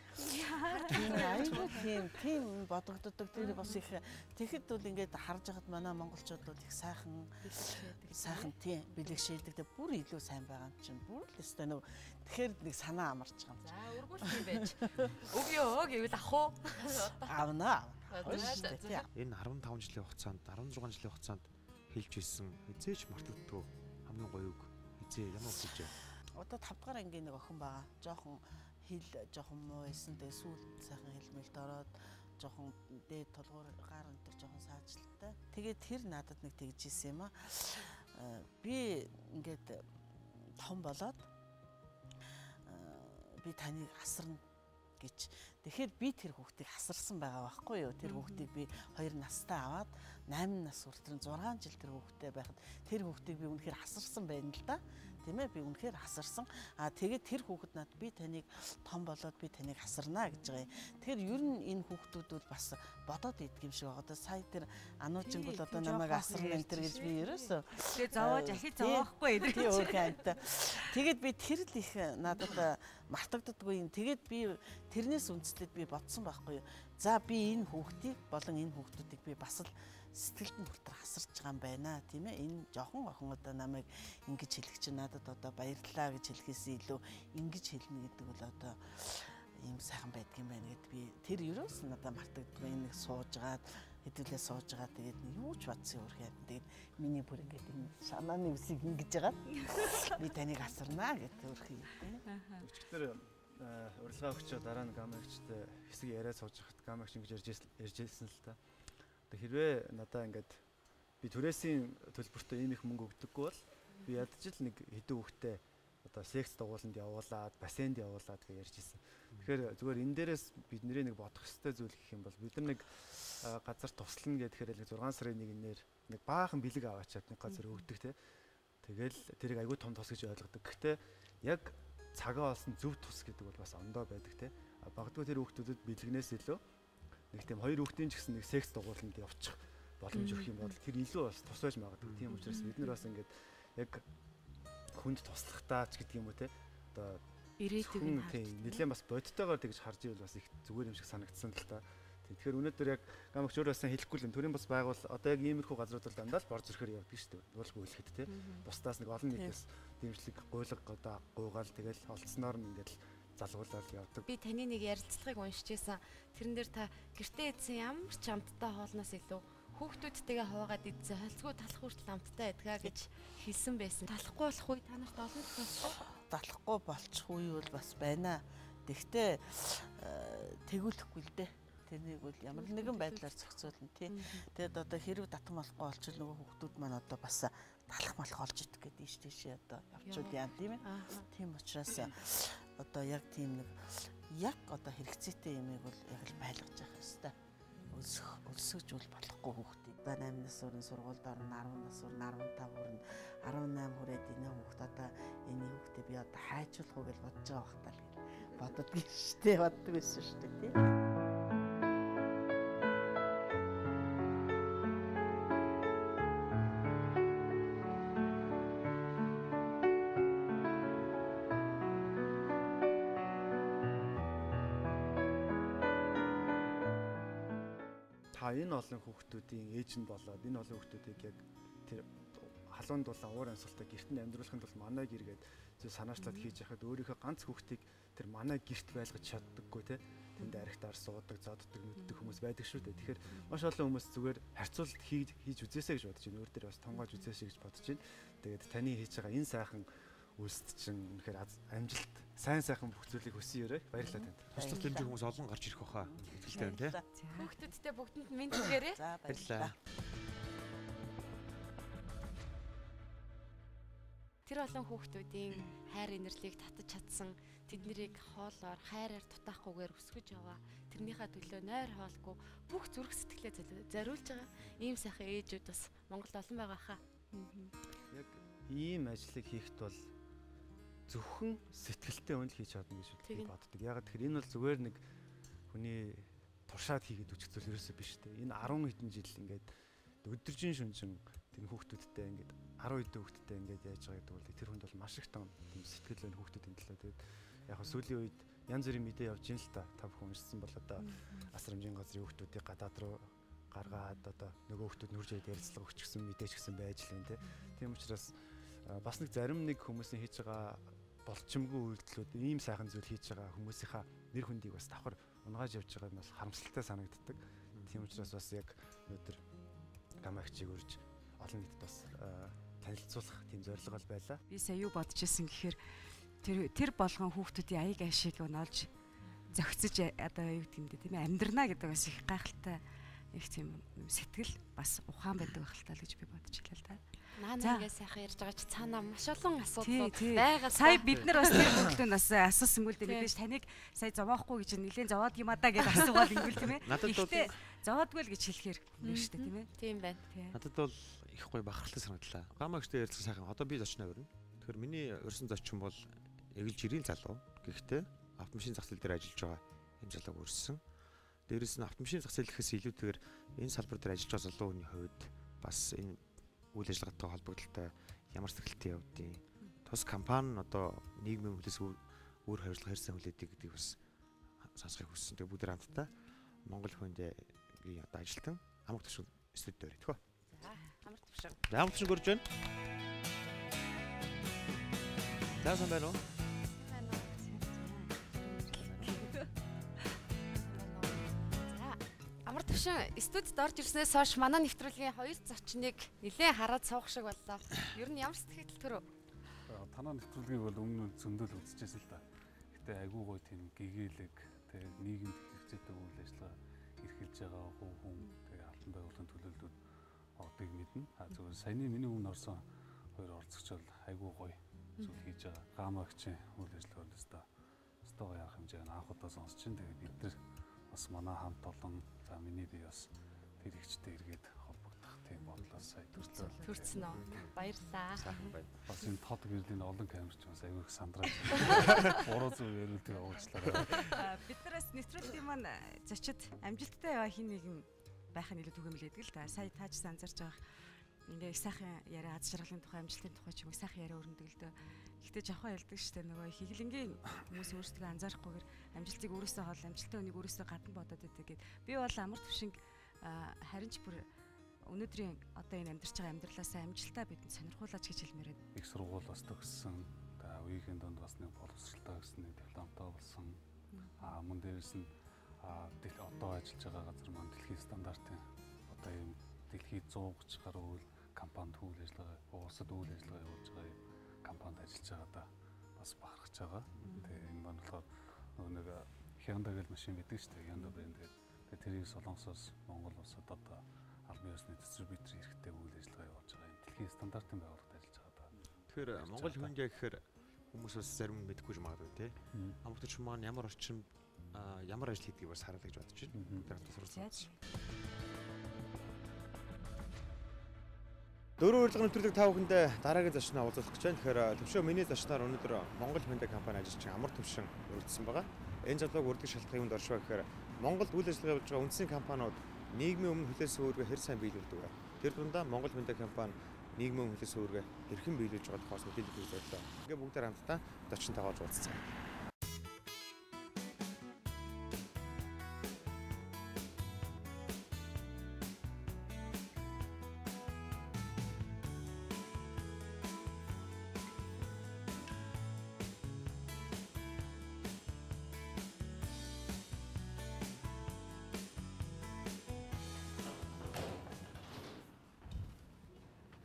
Тийм бодогддог. Тэр бас их тэгэхэд бол ингээд харж байгаад манай монголчууд бол их сайхан тийм бэлэгшээдэг. Тэг бүр илүү сайн байгаа юм чинь. Бүр л өстой нэг тэгэхээр нэг санаа амарч байгаа юм. За өргүүлсэн юм байж. Өгөө гэвэл ах уу? Авна. Энэ 15 жилийн хугацаанд 16 жилийн хугацаанд хэлж ирсэн эзээч мартагддгүй хамгийн гоё үг. Ямар үгтэй. Одоо 5 дугаар ангийн нэг охин байгаа. Жохон хэл жохон муу байсан. Тэгээ сүүл сайхан хэлмэлд ороод жохон дээд толгуур гар өнтер жохон саажилттай. Тэгээд тэр надад нэг тэгж ийсэн юм аа. Би ингээд том болоод би таныг асарна гэж. Тэгэхээр би тэр хүүхдийг хасарсан байгаа байхгүй юу? Тэр хүүхдийг би 2 настай аваад 8 нас хүртэл 6 жил тэр хүүхдтэй байхад тэр хүүхдийг би үнэхээр хасарсан байна л да. Тийм ээ би үнэхээр хасарсан. Тэгээд тэр хүүхэд надад би таныг том болоод би таныг хасарна гэж байгаа юм. Тэгэхээр ер нь энэ хүүхдүүд бол бас бодоод идэх юм шиг байгаа. Одоо сая тэр ануужинг бол одоо намайг асарна энэ төр гэж би ерөөсөө тэгээ зовоож ахиж зовоохгүй эдгээр. Тэгээд би тэр л их надад мартагддаггүй юм. Тэгээд би тэрнээс үндэслээд би бодсон байхгүй юу. За би энэ хүүхдийг болон энэ хүүхдүүдийг би бас л сэтгэлд нь хүртэр хасарч байгаа юм байна тийм ээ. Энэ жоохон охин одоо намайг ингэж хэлэх чинь надад одоо баярлалаа гэж хэлэхээс илүү ингэж хэлнэ гэдэг бол одоо ийм сайхан байдаг юм байна гэд би тэр ерөөс надад мартагддаггүй. Нэг суужгаад хэдүүлээ суужгаад тэгээд юу ч бодсон өөрхөн. Тэгээд миний бүр ингэж энэ санааны үсийг ингэж жагаад би таныг хасарна гэдэг өөрхөн юм тийм. Өчигдөр урилга өгчөө дараа нь гамагчтай хэсэг яриа сууж хахад гамагч ингэж ярьжсэн л та. Хэрвээ надаа ингээд би түрээсийн төлбөртөө ийм их мөнгө өгдөггүй бол би ядчил нэг хэдэн хүүхдэд одоо секс дугууланд явуулаад бассейнд явуулаад гэж ярьж ирсэн. Тэгэхээр зүгээр энэ дээрээс бидний нэг бодох ёстой зүйл гэх юм бол бид нар нэг газар туслана гэхээр л 6 сарын 1-ээр нэг баахан бэлэг аваачаад нэг газар өгдөг те. Тэгэл тэрийг айгүй том тус гэж ойлгодог. Гэхдээ яг цагаа олсон зөв тус гэдэг бол бас ондоо байдаг те. Багдгүй тэр хүүхдүүдэд бэлгнээс илүү нэг тийм 2 хүүхдийн ч гэсэн нэг секс дугууланд явчих боломж өгөх юм бол тэр илүү бас тус байж магадгүй. Тийм учраас бид нар бас ингээд яг хүнд туслахтаа ч гэдэг юм уу те. Одоо ирээдүйг нь тийм нэлээд бас бодтойгоор тэгж харж ивэл бас их зүгээр юм шиг санагдсан л та. Тэгэхээр өнөөдөр яг гамагч өөрөө бас хэлэхгүй л төрийн бас байгуул одоо яг иймэрхүү газрууд бол дандаа л борж ирэхээр явдаг шүү дээ. Дуулгүй хэлэхэд те. Бусдаас нэг олон нийтээс дэмжлэг гуйлга одоо гуугаал тэгэл олцсноор нь ингээд залгуулаад явдаг. Би таны нэг ярилцлагыг уншиж байсан. Тэрэн дээр та гэртээ идсэн ямар ч амттай хоолноос илүү хүүхдүүдтэйгээ хуваагаад идсэн холцгүй талах хүртэл амттай байдгаа гэж хэлсэн байсан. Талахгүй болох үе та нарт олон тохиолдсон. Талахгүй болчих үе бол бас байна. Тэгтээ тэгүүлэхгүй л дээ. Тэрнийг бол ямар нэгэн байдлаар зохицуулна тий. Тэгэд одоо хэрэг татан болохгүй болчихвол нөгөө хүүхдүүд маань одоо бас талах малах олж идэх гэдэг ийш тийшээ одоо явчул яа тийм ээ. Тийм учраас одоо яг тийм нэг яг одоо хэрэгцээтэй юмыг бол яг л байлгаж явах хэрэгтэй. Өлсөж болохгүй хүүхдийг. Одоо 8 нас хүрэн сургуульд орно, 10 нас хүрэн, 15 хүрэн, 18 хүрээд энэ хүүхд одоо энэ хүүхдээ би одоо хайчуулах уу гэж бодож байгаа бахтаа л боддог шүү дээ. Боддог байсан шүү дээ тий. Энэ олон хүүхдүүдийн ээж нь болоод энэ олон хүүхдүүдийг яг тэр халуун дулаан уур амьсгалтай гэрт нь амьдруулахын тулд манай гэргээд зөв санаачлаад хийж яхад өөрийнхөө ганц хүүхдийг тэр манай гэрт байлгаж чаддаггүй те тэнд архитаар суудаг, зоддог, нүддэг хүмүүс байдаг шүү дээ. Тэгэхээр маш олон хүмүүс зүгээр харьцуулалт хийж үзээсэй гэж бодож байна. Өөр дээр бас тонгоож үзээсэй гэж бодож байна. Тэгээд таны хийж байгаа энэ сайхан үйлсд чинь үнэхээр амжилт сайхан бүх зүйлийг хүсэн ёрой. Баярлалаа танд. Туслах хэмжээ хүмүүс олон гарч ирэх баха. Итгэлтэй байна тий. Хүүхдүүдтэй бүгдэнд мэд өгөөрэй. За баярлалаа. Тэр олон хүүхдүүдийн хайр инэрлийг татаж чадсан, тэднийг хоолоор хайраар дутаахгүйгээр өсгөж яваа. Тэрнийхээ төлөө нойр хоолгүй бүх зүрх сэтгэлээ зориулж байгаа ийм сайхан ээжүүд бас Монголд олон байгаа хаа. Яг ийм ажлыг хийхэд бол зөвхөн сэтгэлтэй үнэл хийж чадна гэж би боддог. Яг тэгэхээр энэ бол зүгээр нэг хүний туршаад хийгээд үчих зүйл ерөөсөө биш дээ. Энэ 10 хэдэн жил ингээд өдөржин шүнжин тэр хүүхдүүдтэй ингээд 10 хэдэн хүүхдтэй ингээд яаж байгаа гэдэг бол тэр хүнд бол маш их том сэтгэл өн хүүхдүүдийн төлөө. Тэгээд яг хөө сүүлийн үед янз бүрийн мэдээ явж ийн л та бүхэн уншсан бол одоо асар хэмжээний газрын хүүхдүүдийг гадаад руу гаргаад одоо нөгөө хүүхдүүд нөрж ярилцлага өгчихсэн мэдээж гсэн байж л энэ тийм учраас бас нэг зарим нэг хүмүүсийн хийж байгаа болчимгүй үйлдэлүүд ийм сайхан зүйл хийж байгаа хүмүүсийнхаа нэр хүндийг бас давхар унгааж явж байгаа нь бас харамсалтай санагддаг. Тийм учраас бас яг өнөөдөр гамагчийг өрж олон нийтэд бас танилцуулах тийм зорилго бол байлаа. Би сая юу бодож ирсэн гэхээр тэр болгон хүүхдүүдийн аяг ашиг олж зохицож одоо юу гэдэг юм бэ тийм ээ амьдрнаа гэдэг бас их гайхалтай их тийм сэтгэл бас ухаан байдаг байх л гэж би бодож илаа л да. Наана ингэ сайхан ярьж байгаа чи цаанаа маш олон асуудлууд байгаа. Сая бид нар бас тэр хөглөө нас асуусангүй л дээ мэдээж таныг сая зовоохгүй гэж нэлээд зовоод юм а да гэж асуугаад ингүүл тийм ээ. Гэхдээ зовоодгүй л гэж хэлэхээр юм шүү дээ тийм ээ. Тийм байна. Надад бол их гоё бахархалтай санагдлаа. Гамагчтай ярилцсан сайхан. Одоо би зочноо өрнө. Тэгэхээр миний өрсөн зочин бол эгэлж 90 залуу. Гэхдээ автомашин зах зээл дээр ажиллаж байгаа юм залууг өрсөн. Дээрээс нь автомашин зах зээл гэхээс илүүтэйгээр энэ салбар дээр ажиллаж байгаа залуу хүний хувьд бас энэ үйл ажиллагаатай холбогдолтой ямар сэтгэлтэй явдیں۔ Тус компани одоо нийгмийн хүлээс өөр хариуцлага хэрсэн хүлээдэг гэдгийг бас сонсохыг хүссэн. Тэгээ бүгд хамтдаа Монгол хүндэгийн одоо ажилтан Амрах Төвшин студид дээр итгэв. За Амрах Төвшин. Амрах Төвшин гөрж байна. Таасан байна уу? Амрах Төвшин студид орж ирснээс хойш манай нэвтрүүлгийн хоёр зочныг нэлээд хараад суух шиг боллоо. Ер нь ямар сэтгэл төрөө? Танаа нэвтрүүлгийг бол өмнө нь зөндөл үзчихсэн л да. Гэтэ айгүй гоё тийм гэгээлэг тэгээ нийгэмд хэрэгцээтэй үйл ажиллагаа эрхэлж байгаа хүн тэгээ алтан байгууллагын төлөөллүүд ордыг мэднэ. Зөвхөн саяны миний өмнө орсон хоёр орцогч бол айгүй гоё зүйл хийж байгаа. Гамагчийн үйл ажиллагаа өстөө гоё явах хэмжээг анх удаа сонсч чинь тэгээ бид нар бас манай хамт олон за миний би бас тэр ихчтэй эргээд холбогдох тийм бодлоос сая төрсөн үү. Баярлалаа. Бас энэ тод гэрлийн олон камерч бас аягүй их сандраад 300 ярилдаг уучлаарай. Бид нараас нэвтрүүлгийн маань зочид амжилттай яваа хин нэгэн байх нь илүү түгээмэлэдэг л да. Сая таач анзарч байгаа. Ингээ их сайхан яриа аз жаргалын тухай амжилтын тухай ч юм их сайхан яриа өрнөдөг л дөө. Гэхдээ жоохон ялдаг штэ нөгөө хиглэнгийн хүмүүс өөрсдөө анзаарахгүйгээр амжилтыг өөрөөсөө хол амжилттай үнийг өөрөөсөө гадна бодоод байдаг гэд. Би бол Амрах Төвшин харин ч бүр өнөөдрийн одоо энэ амьдарч байгаа амьдралаасаа амжилтаа бидэнд сонирхуулаач гэж хэлмээр байна. Их сургууль бас төгссөн. Үеийн донд бас нэг боловсралтай гэсэн нэг дипломтой болсон. Мөн дээрээс нь одоо ажиллаж байгаа газар маань дэлхийн стандартын одоо ийм дэлхийд 100 гаруй үйл компанид үйл ажиллагаа, улсад үйл ажиллагаа явуулж байгаа компанид ажиллаж байгаадаа бас бахархаж байгаа. Тэгээ энэ маань болохоор нэг Hyundai гэл машин байдаг шүү дээ. Hyundai брэнд гэдэг. Тэгээ тэрийг Солонгосоос Монгол улсад одоо албан ёсны дистрибьютор хэрэгтэй үйл ажиллагаа явуулж байгаа юм. Дэлхийн стандартын байгууллагад ажиллаж байгаа. Тэгэхээр Монгол хүнжээ гэхээр хүмүүс бас зарим нь мэдэхгүй юм аа тий. Амрах Төвшин маань ямар орчинд ямар ажил хийдгийг бас хараалаа гэж бодож байна. Тэр тусралцсан. Дөрөв урилга нэвтрүүлэг та бүхэндээ дараагийн зочноо уулзах гэж байна. Тэгэхээр төвшөө миний зочноор өнөөдөр Монгол Hyundai компани ажилчин Амар Төвшин урилдсан байгаа. Энэ жадлаг урддаг шалтгаан юунд оршоо гэхээр Монголд үйл ажиллагаа явуулж байгаа үндэсний компаниуд нийгмийн өмнө хүлээс өөргөө хэр сайн биелүүлдэг вэ? Тэр дундаа Монгол Hyundai компани нийгмийн өмнө хүлээс өөргөө хэрхэн биелүүлж байгаа тухаас мэдээлэл өгөх зорилгоо. Ингээ бүгдээр хамтдаа зочнотойгоо уулзцгаая.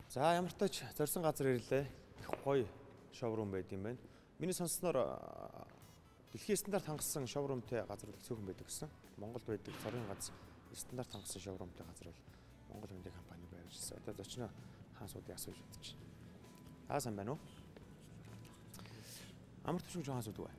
За ямар ч тач зорьсон газар ирлээ. Их гоё шоурум байд юм байна. Миний сонссноор дэлхийн стандарт хангасан шоурумтай газар цөөхөн байдаг гэсэн. Монголд байдаг цорын ганц стандарт хангасан шоурумтай газар бол Монгол Hyundai компани байрж ирсэн. Одоо зочноо хаан суудыг асууж бодчих. Сайн байна уу? Амар Төвшин хаан сууд уу?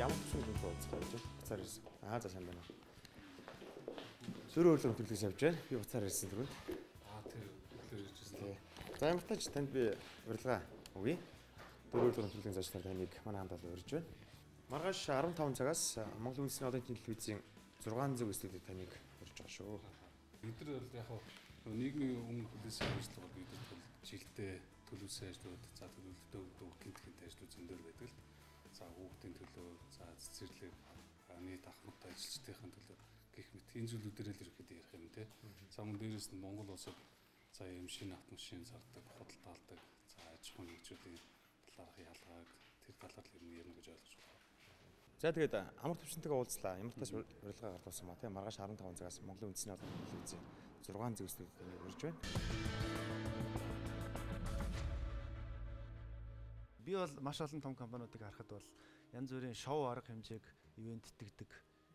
Ямар ч зүйл уулзах гэж буцаар ирсэн. За сайн байна. Сөрөө өглөө хөтлөгч явж байна. Би буцаар ирсэн түрүүнд. Тэр өглөө ирж ирсэн. За ямар ч тач танд би урилга өгье. Сөрөө өглөө хөтлөгчийн зочноор таныг манай хамт олж байна. Маргааш 15 цагаас Монгол Үндэсний одон телевизийн 600 студид таныг урьж байгаа шүү. Бид нар яг нийгмийн өмнө хүлээсэн ажиллагаа бид нар жилдээ төлөвлөсөн ажлууд, за төлөвлөлтөө өгдөг гинт ажлууд зөндөл байдаг л. За хүүхдийн төлөө, за цэцэрлэг, нийт ахмадтай ажилчдын төлөө гэх мэт энэ зүйлүүдээр л ирэхэд ярих юм те. За мөн дээрээс нь Монгол улсад за юм шинэ автомашин зардаг, худалдаалдаг, за аж ахуйн нэгжүүдийн талаарх ялгааг тэр талаар л ярина гэж ойлгож байна. За тэгээд Амар Төвшинтэйгээ уулзлаа. Ямар тач урилга гардуулсан ба тийм маргааш 15 цагаас Монголын үндэсний одон телевизийн 600 студид урьж байна. Би бол маш олон том компаниудыг харахад бол янз бүрийн шоу арга хэмжээг ивент итгэдэг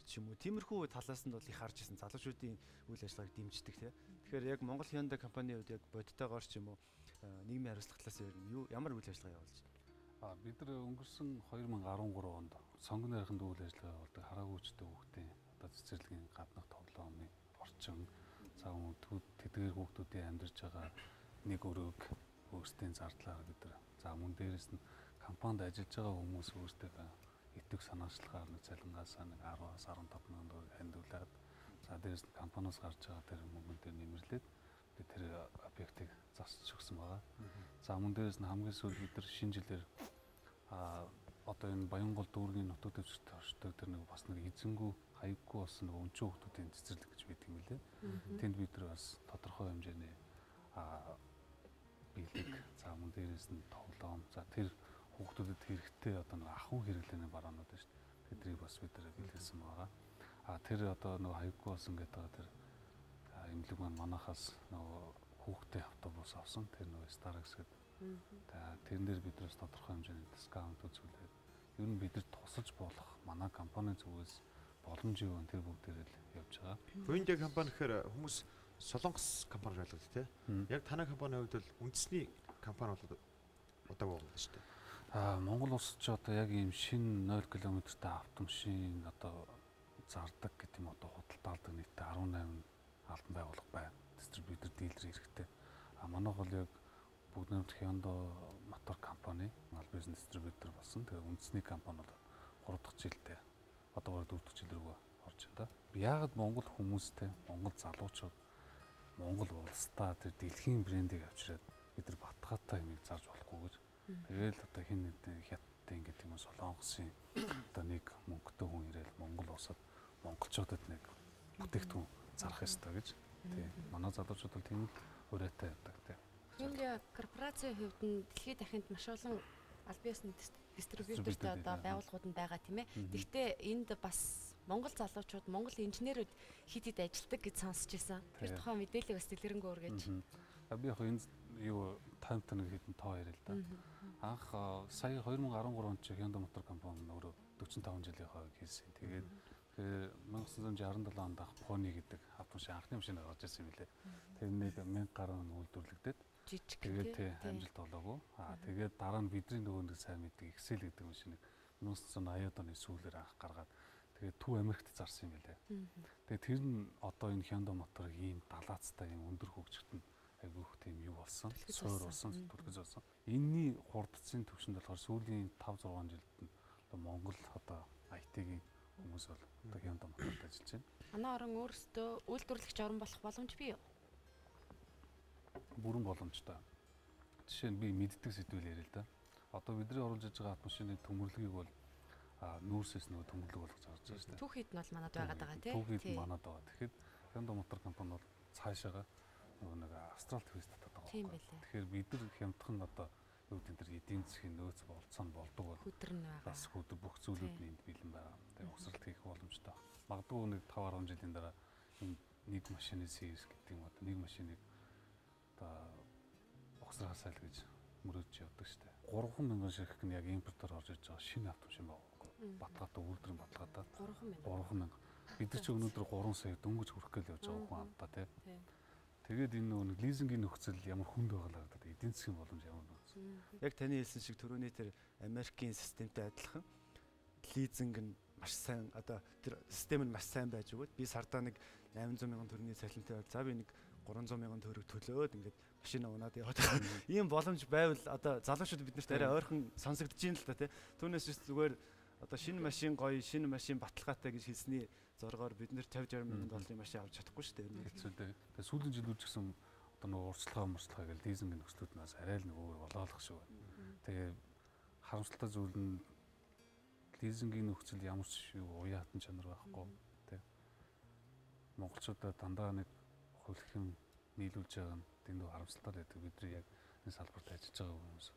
ч юм уу. Тиймэрхүү талаас нь бол их харж ирсэн залуучуудын үйл ажиллагааг дэмждэг тийм. Тэгэхээр яг Монгол Hyundai компанийн хувьд яг бодитойгоор ч юм уу нийгмийн хариуцлага талаас нь ямар үйл ажиллагаа явуулж байна? Бид нар өнгөрсөн 2013 онд сонгон найрханд үйл ажиллагаа явуулдаг хараагүйчтэй хүүхдийн одоо цэцэрлэгийн гаднах тоглоомны орчин, за тэдгээр хүүхдүүдийн амьдарч байгаа нэг өрөөг өөрсдийн зардлаар бид нар за мөн дээрэс нь компанид ажиллаж байгаа хүмүүс өөрсдөө итэг санаачлагаар нэг цалингаасаа нэг 10-аас 15 мянган төгрөг хандуулаад за дээрэс нь компаниас гарч байгаа тэр мөнгөн дээр нэмэрлээд бид тэр объектыг засч өгсөн байгаа. За мөн дээрэс нь хамгийн сүүлд бид нар шинэ жилээр одоо энэ Баянгол дүүргийн нутаг дэвсгэрт оршдог тэр нэг бас нэг эзэнгүү хаяггүй болсон нэг өнчөө хүмүүсийн цэцэрлэг гэж байдаг юм лээ. Тэнд бид нар бас тодорхой хэмжээний биелэг, за мөн дээрээс нь тоглоом, за тэр хүүхдүүдэд хэрэгтэй одоо нэг ахуй хэрэглээний бараанууд байна шүү дээ. Тэдрийг бас бид нар биелүүлсэн байгаа. Тэр одоо нэг хаяггүй болсон гэдэг тэр эмнэлэг маань манахаас нөгөө хүүхдээ автобус авсан. Тэр нөгөө Starx гэдэг. Тэрэн дээр бид нар тодорхой хэмжээний дискаунт үзүүлээд ер нь бидэрт тусалж болох манай компани зүгээс боломж юу вэ? Тэр бүгдээр л явж байгаа. Hyundai компани гэхээр хүмүүс Солонгос компани ойлгодог тийм. Яг танай компанийн хувьд бол үндэсний компани болоод удааг байгаа шүү дээ. Монгол улс ч одоо яг ийм шинэ 0 км-тэй автомашин одоо зардаг гэдэг юм одоо худалдаалдаг нийтдээ 18 албан байгууллага байна. Дистрибьютор, дилер хэрэгтэй. Манайх бол яг бүгд найрамд Hyundai мотор компани, аль бизнес дистрибьютор болсон. Тэгээ үндэсний компани бол 3 дахь жилдээ одоо 4 дахь жил рүү орж байна. Яагаад монгол хүмүүстэй, монгол залуучууд Монгол улстай тэр дэлхийн брендийг авчираад бид нар Батгаатай юмыг зарж болохгүй гэж. Тэгэл одоо хин нэгэн хятадтай гэдэг юм Солонгосын одоо нэг мөнгөтэй хүн ирээл Монгол улсад монголчуудад нэг бүтээгдэхүүн зарах ёстой гэж. Тийм. Манай залуучууд бол тийм өрөөтэй байдаг тийм. Hyundai корпорацийн хувьд нь дэлхийд дахинд маш олон аль биесны дистрибьютортэй одоо байгууллагууд нь байгаа тийм ээ. Гэхдээ энд бас Монгол залуучууд, Монгол инженерүүд хэд ажилдаг гэж сонсч байсан. Тэр тухай мэдээлэл бас дэлгэрэнгүй өргөж. Би яг энэ юу таймтай нэг хэдэн тоо яриа л да. Анх сая 2013 онд Hyundai мотор компани өөрөө 45 жилийнхаа хийсэн. Тэгээд 1967 онд ах Pony гэдэг автомашин анхны машин гарч ирсэн юм лээ. Тэр нэг 1000 гаруй үйлдвэрлэгдээд жижиг тэгээд амжилт болоогүй. Тэгээд дараа нь бидний нөгөө нэг сайн мэддэг Excel гэдэг машиныг 1980-ад оны сүүлээр анх гаргаад тэгээд Төв Америкт зарсан юм билээ. Тэгээд тэр нь одоо энэ Hyundai мотор ийм далаацтай ийм өндөр хөгжөлтөнд айгүй их тийм юу болсон. Суур болсон, түлхэж болсон. Энийний хурдцын төвшөнд болохоор сүүлийн 5-6 жилд нь одоо Монгол одоо IT-ийн хүмүүс бол одоо Hyundai моторт ажиллаж байна. Манай орон өөрсдөө үйлдвэрлэгч орн болох боломж бий юу? Бүрэн боломжтой. Жишээ нь би мэддэг сэдвэл яриа л да. Одоо бидний оруулж иж байгаа автомашины төмөрлөгийг бол нүүрсээс нөгөө төмөрлөг болгож гарч байгаа шүү дээ. Түүхийд нь бол манад байгаа тийм. Түүхийд нь манад байгаа. Тэгэхээр Hyundai мотор компани бол цаашаага нөгөө нэг Австрал твист татаад байгаа. Тийм байлээ. Тэгэхээр бид нар хямдхан одоо юу гэдэг нь эдийн засгийн нөөц болцоо нь болдог бол хөдөрн байгаа. Бас хөдөр бүх зүйлүүд нь энд бэлэн байгаа. Тэгээ угсралт хийх боломжтой. Магадгүй нэг 5-10 жилийн дараа энэ нэг машины series гэдэг юм одоо нэг машиныг одоо угсрахаас айл гэж мөрөөж явдаг шүү дээ. 3,000 ширхэг нь яг импортоор орж иж байгаа шинэ автомашин байгаа. Батгаатай үйлдвэрийн батгаатай 3,000. Бид нар ч өнөөдөр 3 сая дөнгөж хүрэх гээл явж байгаа хүн амтаа тийм. Тэгээд энэ нөгөө лизингийн нөхцөл ямар хүнд байгаа л гэдэг эдийн засгийн боломж ямар нөхцөл. Яг таны хэлсэн шиг түрүүний тэр Америкийн системтэй адилхан лизинг нь маш сайн одоо тэр систем нь маш сайн байж өгöd би сардаа нэг 800,000 төгрөгийн цалинтай бол за би нэг 300,000 төгрөг төлөөд ингээд машина унаад яваад ийм боломж байвал одоо залуучууд биднэрт арай ойрхон сонсогдож байна л та тий. Түүнээс зүгээр одоо шинэ машин гоё шинэ машин баталгаатай гэж хэлсний зоргоор бид нэр 50-60,000 долларын машин авч чадахгүй шүү дээ. Хэцүү дээ. Тэгээ сүүлийн жилүүд ч гэсэн одоо нөгөө урьдчилгаа гэж лизингийн нөхцлүүд нас арай л нэг өөр болоолох шүү. Тэгээ харамсалтай зүйл нь лизингийн нөхцөл ямар ч юу уяатан чанар байхгүй тий. Монголчуудаа дандаа нэг хөлхөн нийлүүлж байгаа нь дэндүү харамсалтай байдаг. Бидний яг энэ салбарт ажиллаж байгаа хүмүүс.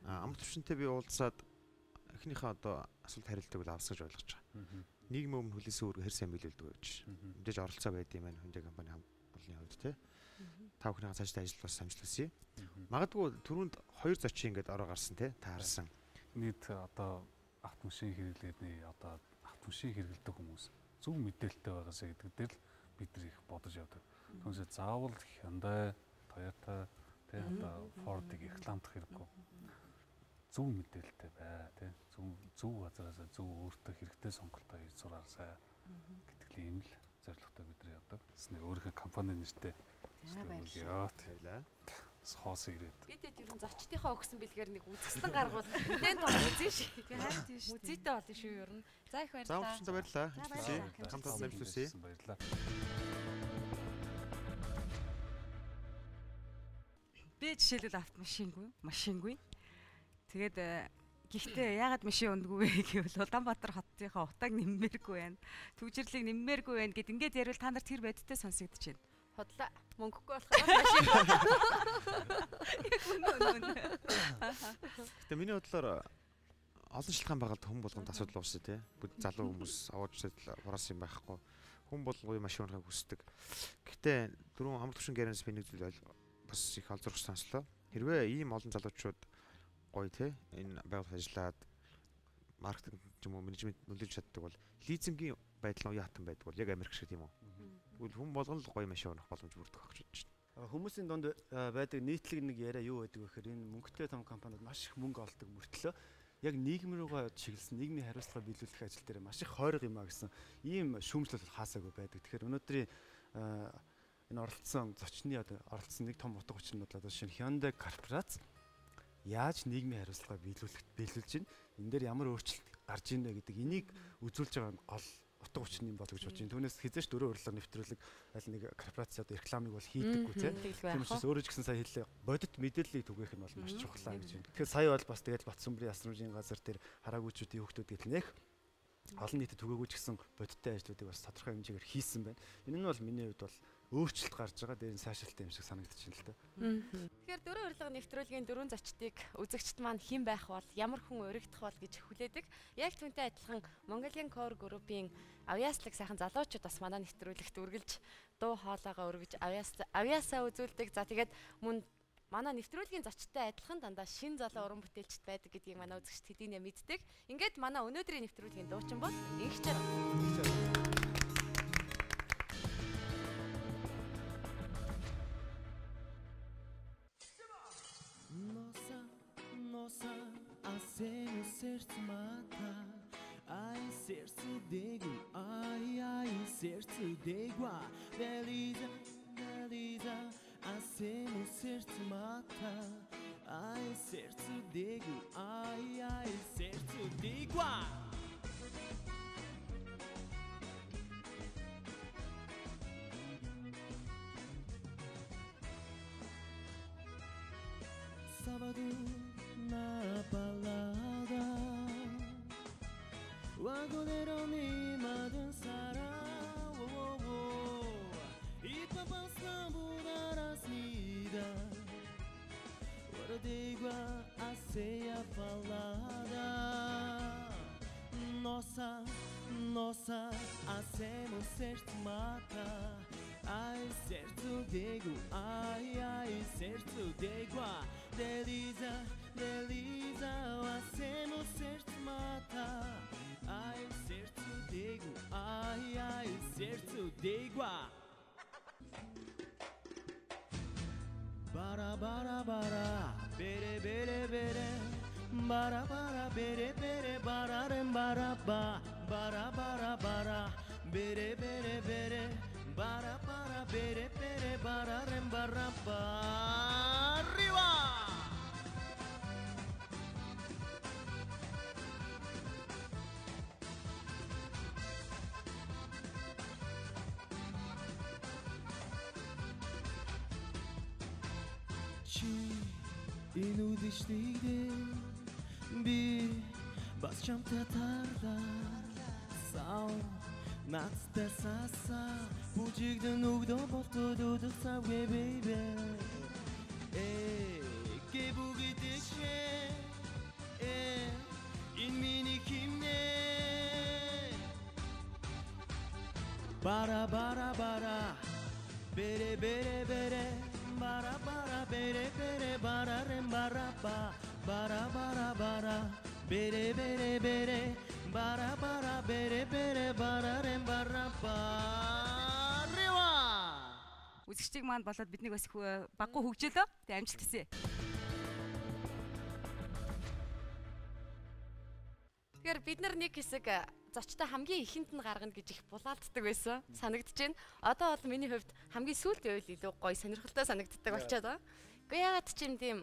Амар төвшөнтэй би уулзаад эхнийхээ одоо асуулт хариултыг бол авсгаж ойлгож байгаа. Нийгмийн өмнө хүлээсэн үүрэг хэр сайн биелүүлдэг вэ гэж. Мэдээж оролцоо байдаг юм байна Hyundai компани хамгааллын хувьд тий. Та бүхнийхээ цаашдаа ажил бас амжилтсая. Магадгүй түрүүнд 2 зочин ингээд ороо гарсан тий. Та харсан. Нийт одоо автомашин хэрэглээний одоо автомашин хэрэглэдэг хүмүүс зөв мэдээлэлтэй байгаасаа гэдэг дээр л бид нар их бодож явдаг. Түүнээс заавал Hyundai, Toyota тий одоо Ford-ыг рекламдах хэрэггүй. Зөв мэдээлэлтэй бай тий. Зөв газараас зөв өөртөө хэрэгтэй сонголтоо хийж сураарсай гэдэг ийм л зорилготой бид нар явдаг. Бас нэг өөрийнхөө компани нэртэй. Яа тэйлээ. Хоос ирээд. Бид ер нь зочдынхаа өгсөн бэлгээр нэг үзэсгэлэн гаргуул. Тэн том үзэн шээ. Тийм шүү. Үзээтэй болно шүү ер нь. За их баярлалаа. За өвчнөд баярлалаа. Хамтдаа амжилтсая. Баярлалаа. Би жишээлбэл автомашингүй, машингүй. Тэгээд гэхдээ яагаад машин ундгүй вэ гэвэл Улаанбаатар хотынхаа утааг нэммээргүй байна. Түвжирлийг нэммээргүй байна гэд ингээд ярил та нарт тэр бодиттой сонсогдож байна. Хотлоо мөнгөгүй болохоор машин. Яг үнэн. Гэтэ миний бодлоор олон шалтгаан байгаад хүн болгонд асуудал уусаа тий. Бүгд залуу хүмүүс аваад хураас юм байхгүй. Хүн болгоны машин унахыг хүсдэг. Гэтэ дөрөв амар төвшин гэрэнс би нэг зүйл бас их олзрох сонслоо. Хэрвээ ийм олон залуучууд гоё тий энэ байгууллага ажиллаад маркетинг юм уу менежмент нөлөөлж чаддаг бол лизингийн байдал нь яатан байдаг бол яг Америк шиг тийм үү. Тэгвэл хүн болгон л гоё машин унах боломж бүрдэх гэж бодож байна. Хүмүүсийн донд байдаг нийтлэг нэг яриа юу байдаг вэ гэхээр энэ мөнгөтэй том компаниуд маш их мөнгө олдог мөртлөө яг нийгэм рүүгээ чиглэсэн нийгмийн хариуцлага биелүүлэх ажил дээр маш их хойрог юм а гэсэн ийм шүүмжлэл хаасаагүй байдаг. Тэгэхээр өнөөдрийн энэ оролцсон зочны оролцсон нэг том утга учир нь бол шинэ Hyundai корпорац яаж нийгмийн хариуцлага биелүүлж байна? Энэ дээр ямар өөрчлөлт гарч ийнэ гэдэг энийг үзүүлж байгаа гол утга учир юм болов гэж бодож байна. Түүнээс хизээш дөрөв урилга нэвтрүүлэг аль нэг корпорац одоо рекламыг бол хийдэггүй тийм учраас өөрөө ч гэсэн сая хэллээ бодит мэдээллийг түгээх нь бол маш чухал гэж байна. Тэгэхээр сая бол бас тэгэл Батсүмбрийн асрамжийн газар дээр хараагүйчүүдийн хүүхдүүд гэдэл нэх олон нийтэд түгээгүй ч гэсэн бодиттой ажлуудыг бас тодорхой хэмжээгээр хийсэн байна. Энэ нь бол миний хувьд бол өөрчлөлт гарч байгаа дээр нь сайшаалтай юм шиг санагдаж байна л да. Тэгэхээр дөрөв урилга нэвтрүүлгийн дөрвөн зочдыг үзэгчд маань хэн байх бол ямар хүн уригдах бол гэж хүлээдэг. Яг түүнтэй адилхан Mongolian Core Group-ийн авьяаслаг сайхан залуучууд бас манай нэвтрүүлэгт үргэлж дуу хоолойгоо өргөж авьяасаа үзүүлдэг. За тэгээд мөн манай нэвтрүүлгийн зочдтой адилхан дандаа шин залуу уран бүтээлчд байдаг гэдгийг манай үзэгчд хэдийнэ мэддэг. Ингээд манай өнөөдрийн нэвтрүүлгийн дуучин бол Инхчээр. Носа, а сердце мата. degua, delisa, delisa, hacemos certo mata, ai certo degu, ai certo degua. Sábado na balada, o agoneiro me dançará, e papas na mudarás vida, hora de igual a ceia falada. Nossa, hacemos certo mata, ai certo digo, ai certo digo, delisa, hacemos certo mata, ai certo digo, ai certo digo. Bara, bere, bere, bere, bara, bere, bere, bara, ba, bara, bere, bere, bere, bara, bere, bere, bara, ba, arriba! İnudişliydi bir basacağım tatarda sağ natsta sasa bucigden ugdo botu duduk savge baby que bu gidişe in mini kimne bara bere bere bere bara bere bere bara ba bara bere bere bere bara bere bere bara ba рива. Үзэгчдийг маань болоод биднийг бас баггүй хөгжөөлөө. Тэг амжилт хүсье. Тэгэхээр бид нар нэг хэсэг зочтой хамгийн ихэнд нь гаргана гэж их булаалддаг байсан. Санагдаж байна. Одоо бол миний хувьд хамгийн сүүлдээ үйл илүү гоё сонирхолтой санагддаг болчиход байгаа. Гэхдээ яагаад ч юм тийм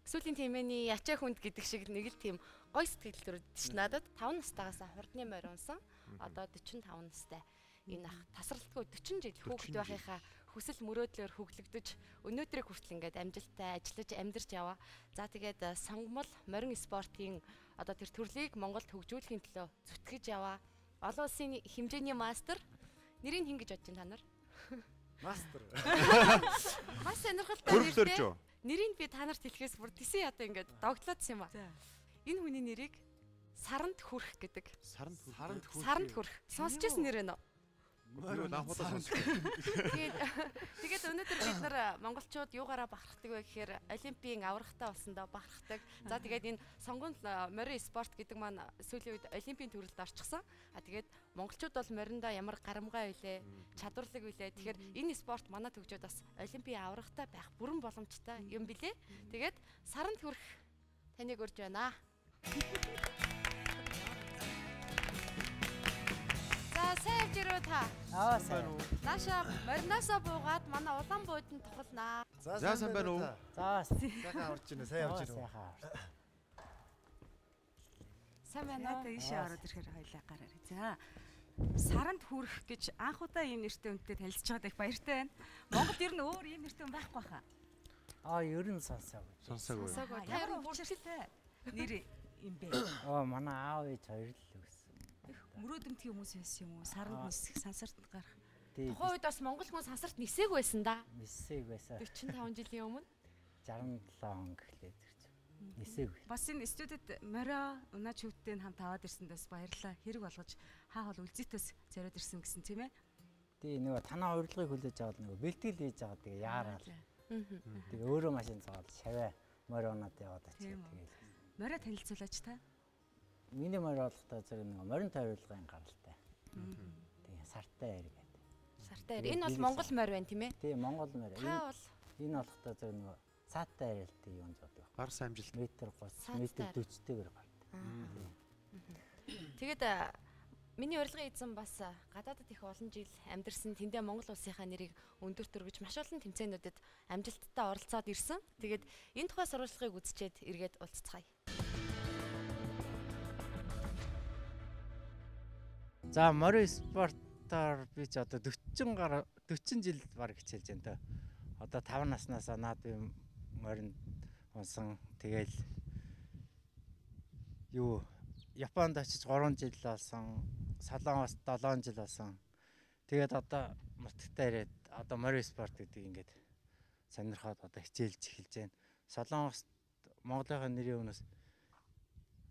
сүүлийн тэмээний ячаа хүнд гэдэг шиг нэг л тийм гоё сэтгэл төрөддөг ш надад 5 настайгаас хурдны морь унсан. Одоо 45 настай. Энэ ах тасралтгүй 40 жил хүүхэд байхынхаа хүсэл мөрөөдлөөр хөглөгдөж өнөөдрийг хүртэл ингээд амжилттай ажиллаж амьдарч яваа. За тэгээд сонгомол морин спортын одоо тэр төрлийг Монголд хөгжүүлэхийн төлөө зүтгэж яваа. Олон улсын хэмжээний мастер. Нэрийг хин гэж бодож байна та нар? Мастер. Маш сонирхолтой нэртэй. Нэрийг би та нарт хэлэхээс бүр тийсэн ядаа ингээд догтлоодсон юм аа. Энэ хүний нэрийг Саранд хүрх гэдэг. Саранд хүрх. Сонсож ирсэн нэр ээ нөө. Тэгээд өнөөдөр бид нар монголчууд юугаараа бахархдаг вэ гэхээр олимпийн аврагтай болсондоо бахархдаг. За тэгээд энэ сонгон морин спорт гэдэг маань сүүлийн үед олимпийн төрөлд орчихсон. Тэгээд монголчууд бол мориндоо ямар гарамгай байлээ, чадварлаг байлээ. Тэгэхээр энэ спорт манад хөгжөөд бас олимпийн аврагтай байх бүрэн боломжтой юм билээ. Тэгээд Саранд хүрх таныг урьж байна. За сайн явжирөө та. Сайн. Нааша моринасаа буугаад манай улаан буудлын тухалнаа. За сайн байна уу? За сайхан орж байна. Сайн явж байна уу? Сайн байна уу? Ийшээ ороод ирэхээр хоёлаа гараарай. За Саранд хүрх гэж анх удаа ийм нэртэй үнтэй танилцж байгаад их баяртай байна. Монголд ер нь өөр ийм нэртэй хүн байхгүй хаа. Ер нь сонсоогүй. Сонсоогүй. Та ер нь бүрчлээ. Нэр юм бэ? Манай аав ээж хоёр л өгсөн. Мөрөөдмтгий хүмүүс байсан юм уу? Саранд нисэх сансарт гарах. Тухайн үед бас монгол хүн сансарт нисээг байсан да. Нисээг байсан. 45 жилийн өмнө 67 он гэхлээр ирж. Нисээг. Бас энэ студид морио унаач хөвдтэй хамт аваад ирсэндээс баярлалаа. Хэрэг болгож хаа хол үлзитээс зориод ирсэн гэсэн тийм ээ. Тий нөгөө танаа урилгыг хүлээж аваад нөгөө бэлтгэл хийж байгаа тэгээ яарал. Тэгээ өөрөө машин зоол шаваа морио унаад яваад очив тэгээ. Морио танилцуулаач та. Миний морь болохтой зэрэг нэг морин тойролгын гаралтай. Тэгээ сартай аяр гэдэг. Сартай аяр. Энэ бол Монгол морь байна тийм ээ? Тийм, Монгол морь. Та бол энэ болохтой зэрэг нэг цаатай аяралтай юм зодог. Гар самжилт метр 30 метр 40-тэйгээр гардаг. Тэгээд Миний урилгын эзэн бас гадаадд их олон жил амьдарсан тэндээ Монгол улсынхаа нэрийг өндөр төргөж маш олон тэмцээнүүдэд амжилттай оролцоод ирсэн. Тэгээд энэ тухай сурвалжлагыг үзчихэд эргээд уулзцгаая. За морин спортоор би ч одоо 40 жил баг хичээлж байна. Одоо 5 наснаас наад би моринд унсан. Тэгэл Японд очиж 3 жил болсон. Солонгост 7 жил болсон. Тэгээд одоо мутагтаа ирээд одоо морин спорт гэдэг ингээд сонирхоод одоо хичээлж эхэлж байна. Солонгост Монголын нэрийн өмнөөс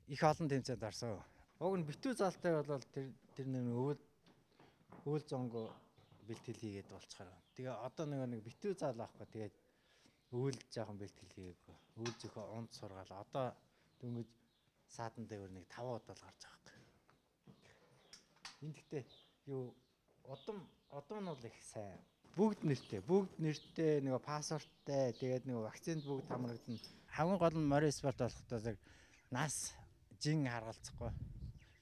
их олон тэмцээнд орсон. Уг нь битүү заалтай бол тэр нэг өвөл зонго бэлтгэл хийгээд болцохоор. Тэгээ одоо нэг битүү заал авахгүй тэгээд өвөл жоохон бэлтгэл хийгээгүй. Өвөл зөвхөн унд сургаал. Одоо дөнгөж саадан дээр нэг 5 удаа л гарч байгаа юм. Энд гэхдээ удам нь бол их сайн. Бүгд нэртэй нэг паспорттай тэгээд нэг вакцинд бүгд хамрагдана. Хамгийн гол нь морин спорт болохдоо зэрэг нас жин харгалзахгүй.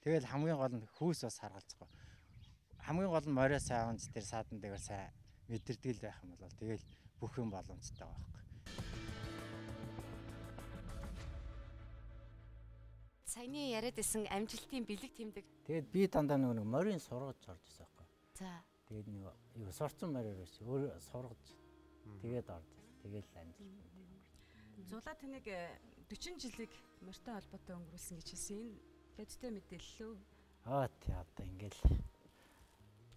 Тэгэл хамгийн гол нь хүүс бас харгалзахгүй. Хамгийн гол нь морин сайн онц тэр саадан дээр сайн мэдэрдэг байх юм бол тэгэл бүх юм боломжтой байхгүй. Саяны яриад исэн амжилтын бэлэг тэмдэг. Тэгээд би дандаа нэг морин сургаж орж ирсэн байхгүй. За. Тэгээд нэг сурцсан морин биш өөр сургаж тэгээд орж ирсэн. Тэгээд амжилт. Зулаа таныг 40 жилиг морьтой холбоотой өнгөрүүлсэн гэж хэлсэн. Энэ дэдтэй мэдээлэл лөө. Тий одоо ингээл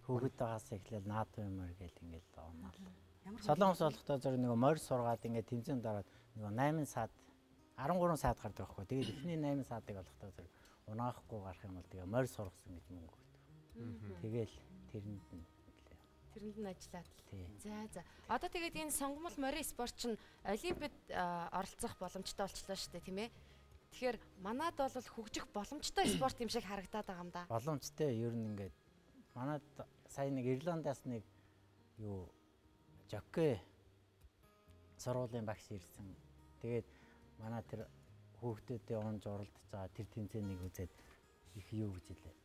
хүүхэд байгаас эхлээл наад морь гэл ингээл оонал. Солонгос болохдоо зөв нэг морь сургаад ингээд тэмцээнд ороод нэг 8 саад 13 саад гардаг байхгүй. Тэгээд эхний 8 саадыг болохдоо зэрэг унаахгүй гарах юм бол тэгээ морь сургасан гэж мөнгө өгдөг. Тэгээл тэрэнд нь ажиллаад. За. Одоо тэгээд энэ сонгомол морин спорт чинь олимпиад оролцох боломжтой болчихлоо шүү дээ, тийм ээ. Тэгэхээр манад бол хөгжих боломжтой спорт юм шиг харагдаад байгаа юм да. Боломжтой ер нь ингээд манад сая нэг Ирландаас нэг жокей сургуулийн багш ирсэн. Тэгээд манай тэр хүүхдүүдээ унж оролдож байгаа тэр тэмцээнийг үзээд их юу гэж хэлээ.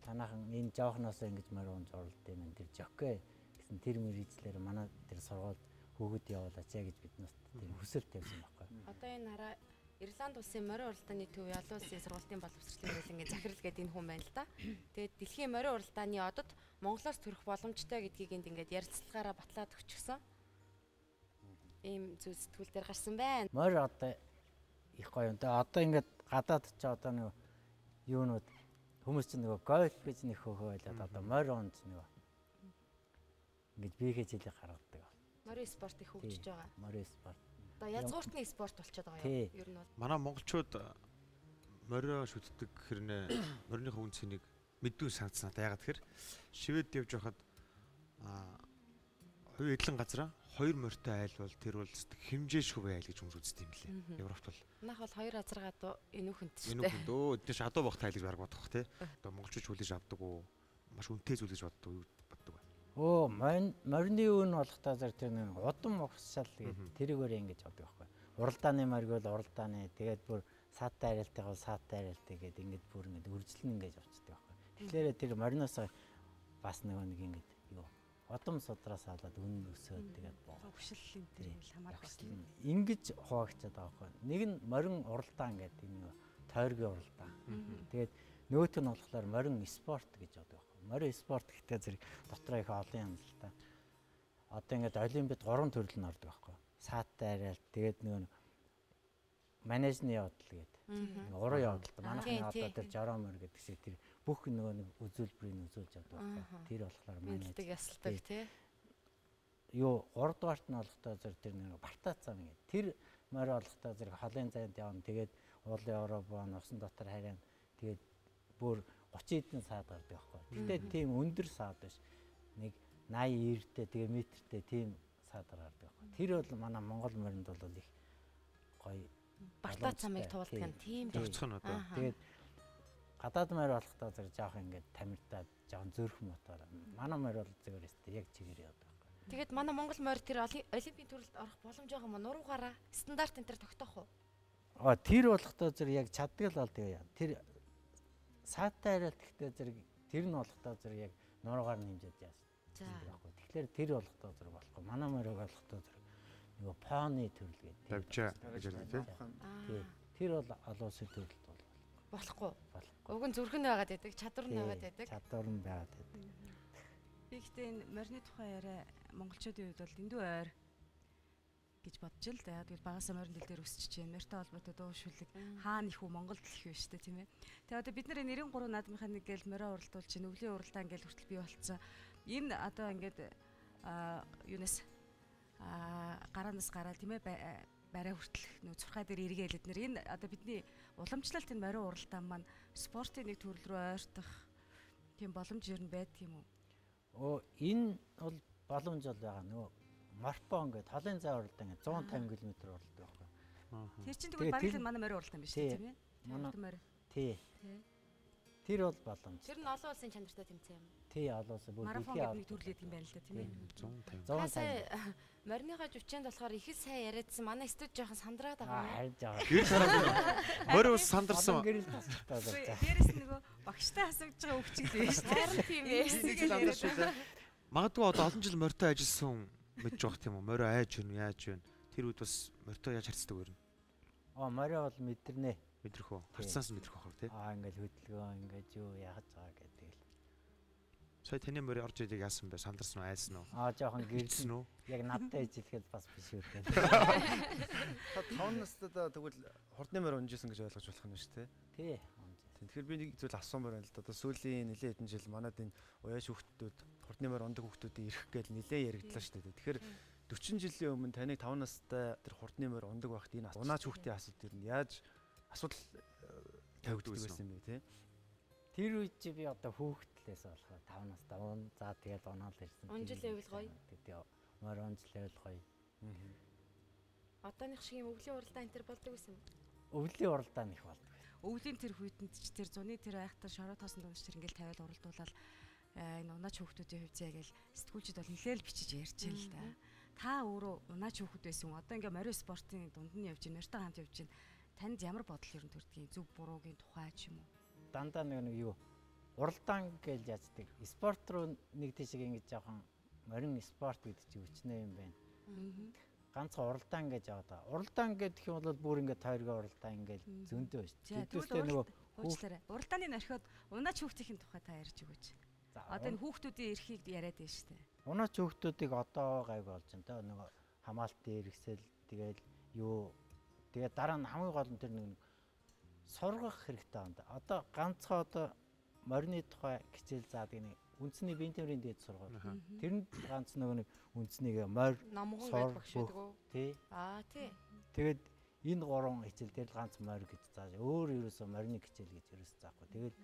Танайхан энэ жоохноос ингэж морь унж оролдсон юм. Тэр жокей гэсэн тэр мэргэжлэр манай тэр сургуульд хүүхэд явуулаач гэж биднээс тэр хүсэл тавьсан байхгүй. Одоо энэ хараа Ирланд улсын морин уралдааны төв ялуу улсын сургуулийн боловсролын хуулийг захирал гэдэг энэ хүн байна л да. Тэгээд дэлхийн морин уралдааны одод Монголоос төрөх боломжтой гэдгийг ингээд ярилцлагаараа батлаад өгчихсөн. Ийм зүйл сэтгүүл дээр гарсан байна. Морь одоо их гоё юм. Одоо ингээд гадаад ч одоо нэг юунууд хүмүүс чинь нэг гольф гэж нэг хөөхөө байлаад одоо морь онц нэг ингэж биегээ жилиг гаргадаг. Морин спорт их хөгжиж байгаа. Морин спорт. Одоо язгууртны спорт болчиход байгаа юм. Ер нь бол манай монголчууд морио шүтдэг хэрнээ мориныхаа үн цэнийг мэдгүй санацнаа. Ягаад тэгэхээр Швед явж байхад хувь эдлэн газараа 2 морьтой айл бол тэр бол хэмжээ шүвэ айл гэж хүмүүс үздэг юм лээ. Европт бол. Нах бол 2 азаргаа дөө энүүхэнд шүү дээ. Энүүхэнд эдгээр шадуу бах тайл гэж баг бодох те. Одоо монголчууд хүлээж авдаг уу? Маш үнэтэй зүйл гэж боддог уу? Морины үн болохдоо зэр тэр нэг удам угсаал гэдэг тэрүүгээр ингэж боддог байхгүй. Уралдааны морь бол уралдааны тэгээд бүр саатай арилтайг бол саатай арилтай гэдэг ингэж бүр ингэж үржилэн ингэж авчдаг байхгүй. Тэгэхээр тэр мориноос бас нэг ингэж удам судраас халаад үн өсөөд тэгээд хөвшил энэ төр хамаарах юм. Ингэж хуваагчаад байгаа байхгүй. Нэг нь морин уралдаан гэдэг нэг тойргийн уралдаан. Тэгээд нөгөөх нь болохоор морин спорт гэж боддог байхгүй. Морин спорт гэхдээ зэрэг дотроо их олон юм л та. Одоо ингээд олимпиад 3 төрөл нь ордог байхгүй. Саатай ариалт тэгээд нөгөө менежны явдал гэдэг. Уран явдал. Манайхны одоо тэр жараа морь гэдэг шиг тэр бүх нөгөө нэг үзүүлбэрийг үзүүлж авдаг байхгүй. Тэр болохоор менеждэг ясалдаг тий. 3 дугаарт нь болохдоо тэр нэг бартаацсан юм. Тэр морь болохдоо зэрэг холын зайд явна. Тэгээд уулын Европ усан дотор харин тэгээд бүр 30 эдэн саад гардаг байхгүй. Гэтэ тийм өндөр саад биш. Нэг 80 90-тэй тэгээ метртэй тийм саад гардаг байхгүй. Тэр бол манай Монгол моринд бол их гоё бартаа цамыг туулдаг юм тийм төвцөн одоо. Тэгээд гадаад морь болохдоо зэрэг жоох ингээд тамиртаад жоон зөрөх мотор. Манай морь бол зөвөр өстэй яг чигээр явдаг байхгүй. Тэгээд манай Монгол морь тэр олимпийн төрөлд орох боломж байгаа мó нуруугаараа стандарт энэ төр тогтоох уу? Тэр болохдоо зэрэг яг чаддаг л бол тэгээ. Тэр саатай хариалт гэхдээ зэрэг тэр нь болохдоо зэрэг яг нуруугаар нэмжээд яасан. За. Тэгэхээр тэр болохдоо зэрэг болохгүй. Манай морийг болохдоо зэрэг нөгөө поны төрөл гэдэг. Давжаа гэж үү? Тий. Тэр бол олон улсын төрөлд болохгүй. Уг нь зүрх нь байгаад байдаг, чадвар нь байгаад байдаг. Чадвар нь байгаад байдаг. Би гэхдээ энэ морины тухай яриа монголчуудын хувьд бол дэндүү ойр гэж бодож л да. Тэгвэл багасаа морин дэл дээр өсч чинь морьтой холбоотой дуу шүлэг хаана их үү Монголд л их байна шүү дээ тийм ээ. Тэгээ одоо бид нар 93 наадмынхаа нэг гээл морио уралдуулж чинь өвлийн уралдаан гээл хүртэл бий болцсон. Энэ одоо ингээд юунаас гараанаас гараад тийм ээ барай хүртэл нөө цурхай дээр эргээд эднэр энэ одоо бидний уламжлалт энэ морио уралдаан маань спортын нэг төрөл рүү ойртох тийм боломж ер нь байдаг юм уу? Энэ бол боломж бол байгаа нөгөө Марпон гэдэг холын зай уралдаан 150 км уралдаан байхгүй. Тэр чинь тэгвэл бараг л манай морио уралдаан биш тийм ээ? Манай тий. Тэр бол боломж. Тэр нь олон улсын чанартай тэмцээн юм. Тий, олон улсын бүр марафон гэдэг нэг төрлөөд юм байна л да тийм ээ. 150. Мориныхаа жүвчээнд болохоор их сайн яриадсан. Манай студ жоохон сандраад байгаа юм. Харин жаа. Гэр санаад морио ус сандарсан. Гэрэл тастай байна. Дээрээс нөгөө багштай асууж байгаа өвчгөл байна шүү дээ. Харин тийм ээ. Магадгүй одоо олон жил морьтой ажилласан мэдж байгаа тийм үү? Морио айж юу яаж вэ? Тэр үед бас морьтой яаж харцдаг вэ? Морио бол мэдэрнэ. Мэдрэх үү? Харцсанаас мэдрэх байх тий. Ингээл хөдөлгөөн ингээд юу яахаж байгаа гэдэг л. Сая таны морио орж идэг яасан бэ? Сандарсан уу, айсан уу? Жоохон гэрсэн үү? Яг надтай ижилхэд бас биш үү гэдэг. Та 5 настайдаа тэгвэл хурдны морио унжсэн гэж ойлгож болох юм шүү дээ. Тий. Тэгэхээр би нэг зүйл асуумаар байна л да. Одоо сүүлийн нэлээд хэдэн жил манад энэ уяаш хүүхдүүд хурдны морио ундаг хүүхдүүдийн ирэх гээл нэлээд яригдлаа шүү дээ. Тэгэхээр 40 жилийн өмнө таныг 5 настай тэр хурдны морио ундаг байхад энэ унаач хүүхдийн асуулт ер нь яаж асуудал тавигддаг байсан юм бэ те? Тэр үед чи би одоо хүүхдлээс болохоор 5 настай уун за тэгэл унаал ирсэн. Унжил байвал гоё. Тэгээ морио унжил байвал гоё. Одооных шиг юм өвлийн уралдаан энэ төр болдог байсан юм. Өвлийн уралдаан их болдог. Өвлийн тэр хүйтэнд ч тэр зуны тэр айхтар шороо тоосон дундч тэр ингээл тавиал уралдуулаад энэ унаач хүүхдүүдийн хувьцаа гээл сэтгүүлчд бол нэлээл бичиж ярьж байна л да. Та өөрөө унаач хүүхд байсан. Одоо ингээ морио спортын дунд нь явж байна. Морьтой хамт явж байна. Танд ямар бодол ер нь төрдгийг зөв буруугийн тухай ч юм уу? Дандаа нэг юу уралдаан гэж яцдаг. Спорт руу нэг тийшээ ингэж жоохон морин спорт гэдэг чинь өчнөө юм байна. Ганцхан уралдаан гэж яваа да. Уралдаан гэдэг юм бол бүр ингээд тойргоо уралдаан ингээд зөндөө шүү. Тэдүүстэй нөгөө уралдааны орхиод унаач хүүхдийн тухай та ярьж өгөөч. Одоо энэ хүүхдүүдийн эрхийг яриад байна шүү дээ. Унаач хүүхдүүдийг одоо гайг болж байна те. Нөгөө хамаалтын хэрэгсэл тэгэл юу тэгээ дараа нь хамгийн гол нь тэр нэг сургах хэрэгтэй байна. Одоо ганцхан одоо морины тухай хичээл заадаг нэг үндэсний биеийн тэмрийн дээд сургууль. Тэрэнд ганц нэг үндэснийг морь намган гэж багшдаг уу? Тий. Тий. Тэгээд энэ гурван хичээл дээр ганц морь гэж зааж өөр ерөөсөө морины хичээл гэж ерөөсөө заахгүй. Тэгээд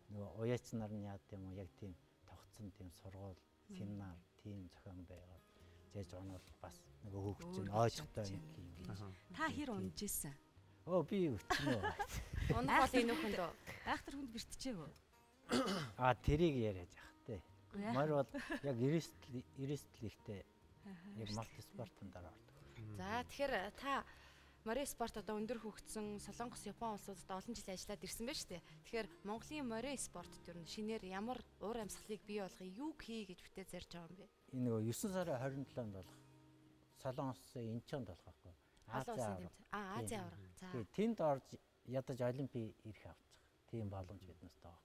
нөгөө уяач нар нь яад юм уу яг тийм тогтсон тийм сургууль, семинар, тийм зохион байгаад жээж онол бас нөгөө хөөгч нь ойлгохтой юм гэж. Та хэр унж ийсэн? Би өчнөө. Унах бол энэ хүнд айхтар хүнд бэртчихэв. Тэрийг яриад яах те. Морь бол яг 90 ихтэй яг малти спортын дараа ордог. За тэгэхээр та морио спорт одоо өндөр хөгжсөн Солонгос, Япон улсуудад олон жил ажиллаад ирсэн байна шүү дээ. Тэгэхээр Монголын морио спорт төр нь шинээр ямар уур амьсгалыг бий болгохыг юу хий гэж бүтээ зарж байгаа юм бэ? Энэ нөгөө 9 сарын 27-нд болох Солонгосын Инчонд болох байхгүй. Азийн авраг. За. Тэнд орж ядаж олимпи ирэх авчих. Тийм боломж биднээс байгаа.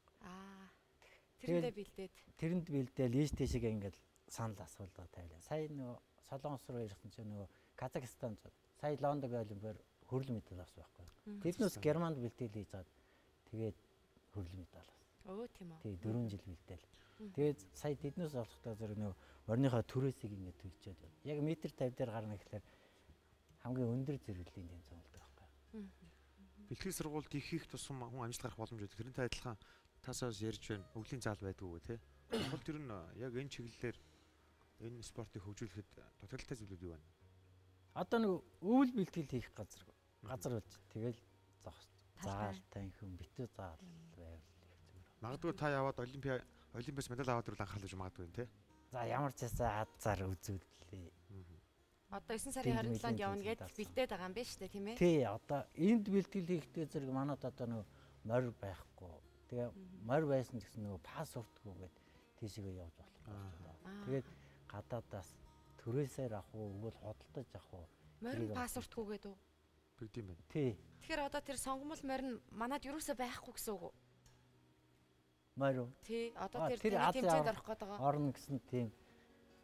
Тэрэнд бэлдээл ийш тийшээ ингээд санал асуулга тавилаа. Сая нөгөө Солонгос руу ирсэн чинь нөгөө Казахстан сая Лондон олимпиар хөрөл медаль авсан байхгүй. Тэднээс Германд бэлтгэл хийж чад тэгээд хөрөл медаль авсан. Тийм үү. Тий 4 жил бэлдээл. Тэгээд сая тэднээс олохдоо зэрэг нөгөө морныхоо түрээсийг ингээд төлчөөд байна. Яг метр 50 дээр гарна гэхэлэр хамгийн өндөр зэрэглэлийн тэмцээн болдог байхгүй. Бэлтгэл сургуульд их тусам хүн амжилт гарах боломж өгдөг. Тэрнтэй адилхан тасаас ярьж байна. Өвлийн заал байдгүй тий. Бол тэр нь яг энэ чиглэлээр энэ спортыг хөгжүүлэхэд дутагдaltaй зүйлүүд юу байна? Одоо нэг өвөл бэлтгэл хийх газар болж тэгэл заал танхим битүү заал байвал их зүгээр. Магадгүй та яваад олимпиас медаль аваад ирвэл анхаарал гэж магадгүй нэ тий. За ямар ч ясаа хазар үзүүллээ. Одоо 9 сарын 27-нд явна гэдээ бэлдээд байгаа юм байна шүү дээ тийм ээ. Тий одоо энд бэлтгэл хийхдээ зэрэг манад одоо нэг морь байхгүй. Тэгээ морь байсан гэсэн нөгөө пас өртгөө гээд тийшээ явж болох. Тэгээд гадаадаас төрөөсээр авах уу, өгөөл хөдөлтөж авах уу? Морин пас өртгөөгээд үү? Бүгд юм байна. Тий. Тэгэхээр одоо тэр сонгомол морин манад юусоо байхгүй гэсэн үг үү? Морь. Тий, одоо тэр тэмцээнд орох гээд байгаа. Орно гэсэн тийм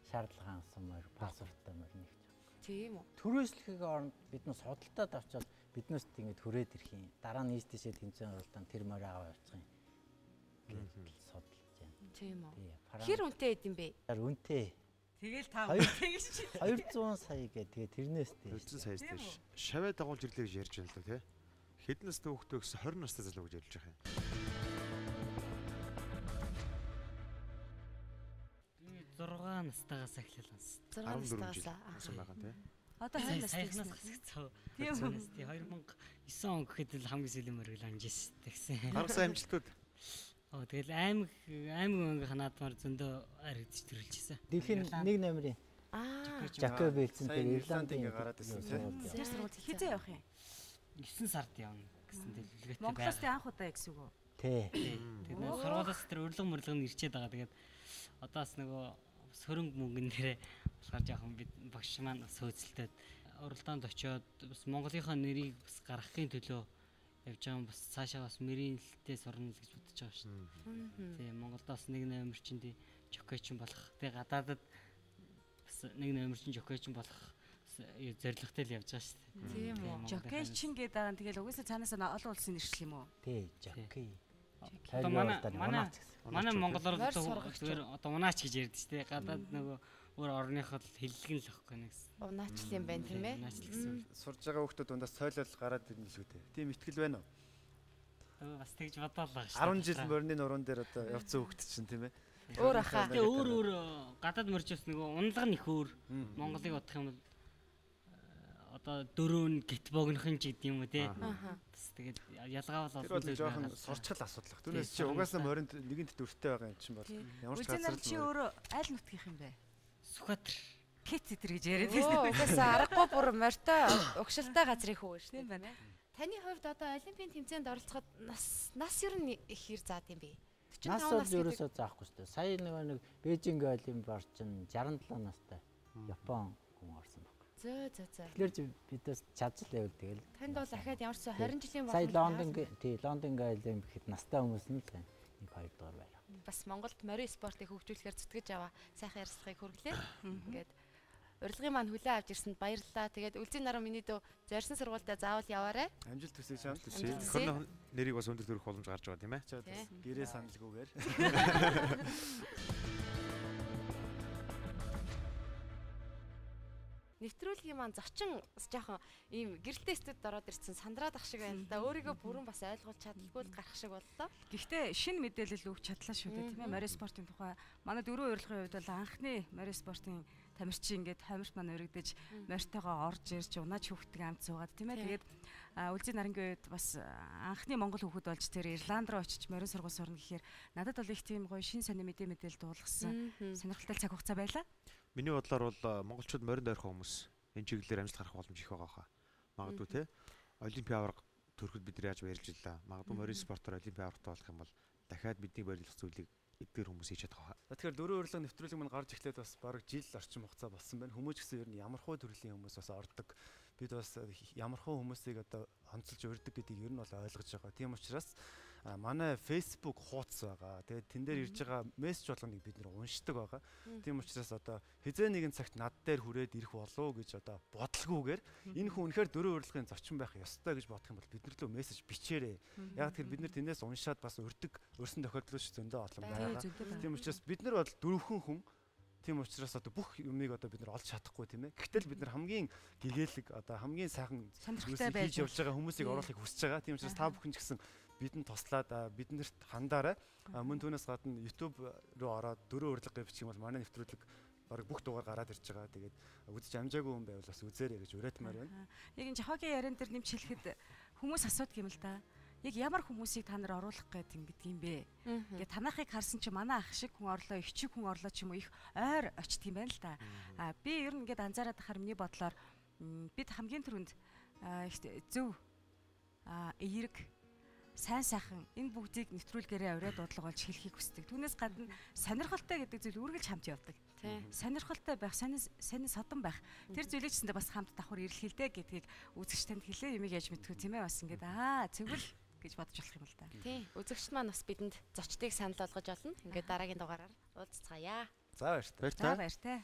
шаардлага ансан морь, пассворттой морь нэг ч. Тийм үү. Төрөөслөхийн оронд бид нус судалтад авчаад биднээс ингэж хүрээд ирэх юм. Дараа нь ийштэйшээ тэмцээн оролдсон тэр морь аваа явчих юм. Гэж судалж байна. Тийм үү. Хэр үнэтэй эд юм бэ? Үнэтэй. Тэгэл та үнэтэй гэж чи. 200 сая гэ тэгээ тэрнээс дээш. 200 саяас дээш. Шаваа дагуулж ирлээ гэж ярьж байна л да тий. Хэдэн настай хүүхдээ гэсэн 20 настай залуу гэж ярьж байгаа юм. Би 6 настайгаас эхлэв. 6 настайгаас асан байгаа тий. Одоо хайр настай гасгацсан. Тийм үү. 2009 он гэхэд л хамгийн сүүлийн мөргөл амжижсэн гэсэн. Гаргасан амжилтууд. Тэгэл аймаг наадмаар зөндөө аригдж төрүүлжсэн. Дэлхийн 1 номерын. Жакоб бэлцэн дээр Ирландын гараад ирсэн тийм. Тэр сургууль хизээ явах юм? 9 сард явна гэсэн дэлгэрээтэй байна. Монголоос анх удаа гэсэн үг үү? Тий. Тэгээд сургуулиас тэр урилга нь ирчээд байгаа. Тэгээд одоо бас нөгөө сөрөнгө мөнгөн дээрээ болохоор жоохон бид багш маань сөөцөлтөд уралдаанд очиод бас Монголынхаа нэрийг бас гаргахын төлөө явж байгаа бас цаашаа бас мэрийнэлтэй сурна л гэж бодож байгаа шүү дээ. Тийм Монголдоос 1 номер чинь жокейчин болох. Тэгээ гадаадад бас 1 номер чинь жокейчин болох зорилготой л явж байгаа шүү дээ. Тийм үү. Жокейчин гэдэг байгаа нь тэгэл угсаа цаанаас олон улсын нэршил юм уу? Тий, жокей. Одоо манай монголоор зүгээр одоо унаач гэж ярьдэж тий. Гадаад нөгөө өөр орныход хэллэг нь л واخгүй нэгс. Унаач юм байна тийм ээ. Унаач гэсэн. Сурж байгаа хүмүүс дундаас цойлол гараад ирнэ л үү те. Тийм итгэл байна уу? Бас тэгж бодоолаа шүү. 10 жил морины нуруунд дээр одоо явцсан хүмүүс чинь тийм ээ. Өөр ахаа. Тэгээ өөр гадаад моржоос нөгөө унлага нь их өөр. Монголыг бодох юм бол одоо дөрөв гит богнохын ч гэдэг юм уу те. Бас тэгээд ялгаавал олон зүйл жоохон сурчгал асуудал. Түүнээс чи угаасаа моринд нэгэнт дөрвтэй байгаа юм чинь бол ямар ч газар чи өөрөө аль нутгийнх юм бэ? Сүхбаатар. Кет зэтэр гэж яриад байсан. Угаасаа аргагүй бүр морьтой угшилтай газрын хүү шүү дээ. Тийм байна. Таны хувьд одоо олимпийн тэмцээнд оролцоход нас ер нь их хэр заад юм бэ? Нас бол ерөөсөө заахгүй шүү дээ. Сая нэг Бээжинг олимпиар чинь 67 настай Япон хүн орсон баг. Зөө. Тэгэхээр бидээс чадчихлаа тэгэл. Танд бол ахаад ямар ч 20 жилийн болох. Сая Лондон олимпиад настай хүмүүс нь л нэг 2 дугаар байлаа. Бас Монголд морин спортыг хөгжүүлэхээр зүтгэж аваа сайхан ярилцлагыг хүргэлээ. Ингээд урилгын маань хүлээн авч ирсэнд баярлалаа. Тэгээд үлзий нараа миний дөө зорьсон сургуультай заавал яваарай. Амжилт хүсье шаан. Төхөрний нэрийг бас өндөр төрөх боломж гарч байгаа тийм ээ. Гэрээ саналгүйгээр. Нэвтрүүлгийн маань зочин жоохон ийм гэрэлтэй студид ороод ирсэн сандраад ах шиг байна л да. Өөрийгөө бүрэн бас ойлгуулж чадлаггүй л гарах шиг боллоо. Гэхдээ шинэ мэдээлэл өгч чадлаа шүү дээ тийм ээ. Морин спортын тухай манай дөрөв урилгын хувьд бол анхны морин спортын тамирчин ингээд хойморт маань өргөдөж морьтойгоо орж ирж унаач хүүхдтэй амт суугаад тийм ээ. Тэгээд үлзий нарангийн үед бас анхны монгол хүүхэд болж тэр Ирланд руу очиж морин сургууль сурна гэхээр надад бол их тийм гоё шин сони мэдээлэл дуулгасан. Сонирхолтой цаг хугацаа байлаа. Миний бодлоор бол монголчууд моринд ойрхон хүмүүс энэ чиглэлээр амжилт гарах боломж их байгаа хаа. Магадгүй те олимпийн аварга төрөхөд бид нар яаж баярлж илаа. Магадгүй морин спортоор олимпийн аваргатай болох юм бол дахиад бидний барилгах зүйлийг эдгээр хүмүүс хийж чадах хаа. Тэгэхээр дөрөв урилга нэвтрүүлэг мань гарч эхлээд бас бараг жил орчим хугацаа болсон байна. Хүмүүс гэсэн ер нь ямархуу төрлийн хүмүүс бас ордог. Бид бас ямархуу хүмүүсийг одоо онцолж урьдаг гэдгийг ер нь бол ойлгож байгаа. Тийм учраас манай Facebook хуудас байгаа. Тэгээд тэн дээр ирж байгаа мессеж болгоныг бид нэр уншдаг байгаа. Тийм учраас одоо хизээ нэгэн цагт над дээр хүрээд ирэх болов гэж одоо бодлогоогоор энэ хүн үнэхээр дөрөв урилгын зочин байх ёстой гэж бодох юм бол бид нар лөө мессеж бичээрэй. Яг тэр бид нар тэндээс уншаад бас өрсөн тохиолдол ш зөндөө олон байгаа. Тийм учраас бид нар бол дөрвөн хүн. Тийм учраас одоо бүх юмыг одоо бид нар олж чадахгүй тийм ээ. Гэтэл бид нар хамгийн гэгээлэг одоо хамгийн сайхан сонирхолтой байж явж байгаа хүмүүсийг оруулахыг хүсэж байгаа. Тийм учраас та бүхэн ч гэсэн бидэнд туслаад биднэрт хандаарай. Мөн түүнээс гадна YouTube руу ороод дөрөв урилга бичих юм бол манай нэвтрүүлэг бараг бүх дугаар гараад ирж байгаа. Тэгээд үзэж амжаагүй хүн байвал бас үзээрэй гэж уриатмаар байна. Яг энэ Жохогийн яриан дээр нэмж хэлэхэд хүмүүс асуудаг юм л да. Яг ямар хүмүүсийг та нар оруулах гэдэг юм бэ? Ингээ танахыг харсан чи манай ах шиг хүн орлоо, их чиг хүн орлоо ч юм уу их ойр очт юм байна л да. Би ер нь ингээд анзаараад байхаар миний бодлоор бид хамгийн түрүүнд зөв эерэг сайн сайхан энэ бүгдийг нэвтрүүлгээрээ аваад дуудлага болж хэлхийг хүсдэг. Түүнээс гадна сонирхолтой гэдэг зүйл үргэлж хамт явдаг. Сонирхолтой байх, сонин содон байх. Тэр зүйлийг ч бас хамт давхар ирэлхийлдэ гэдгийг үзэгч танд хэлээ юмыг яаж мэдтгүү тийм ээ бас ингээд цэвэл гэж бодож болох юм л да. Тий. Үзэгчд маань бас бидэнд зочдыг санал болгож олно. Ингээд дараагийн дугаараар уулзцаая. За баяртай. За баяртай.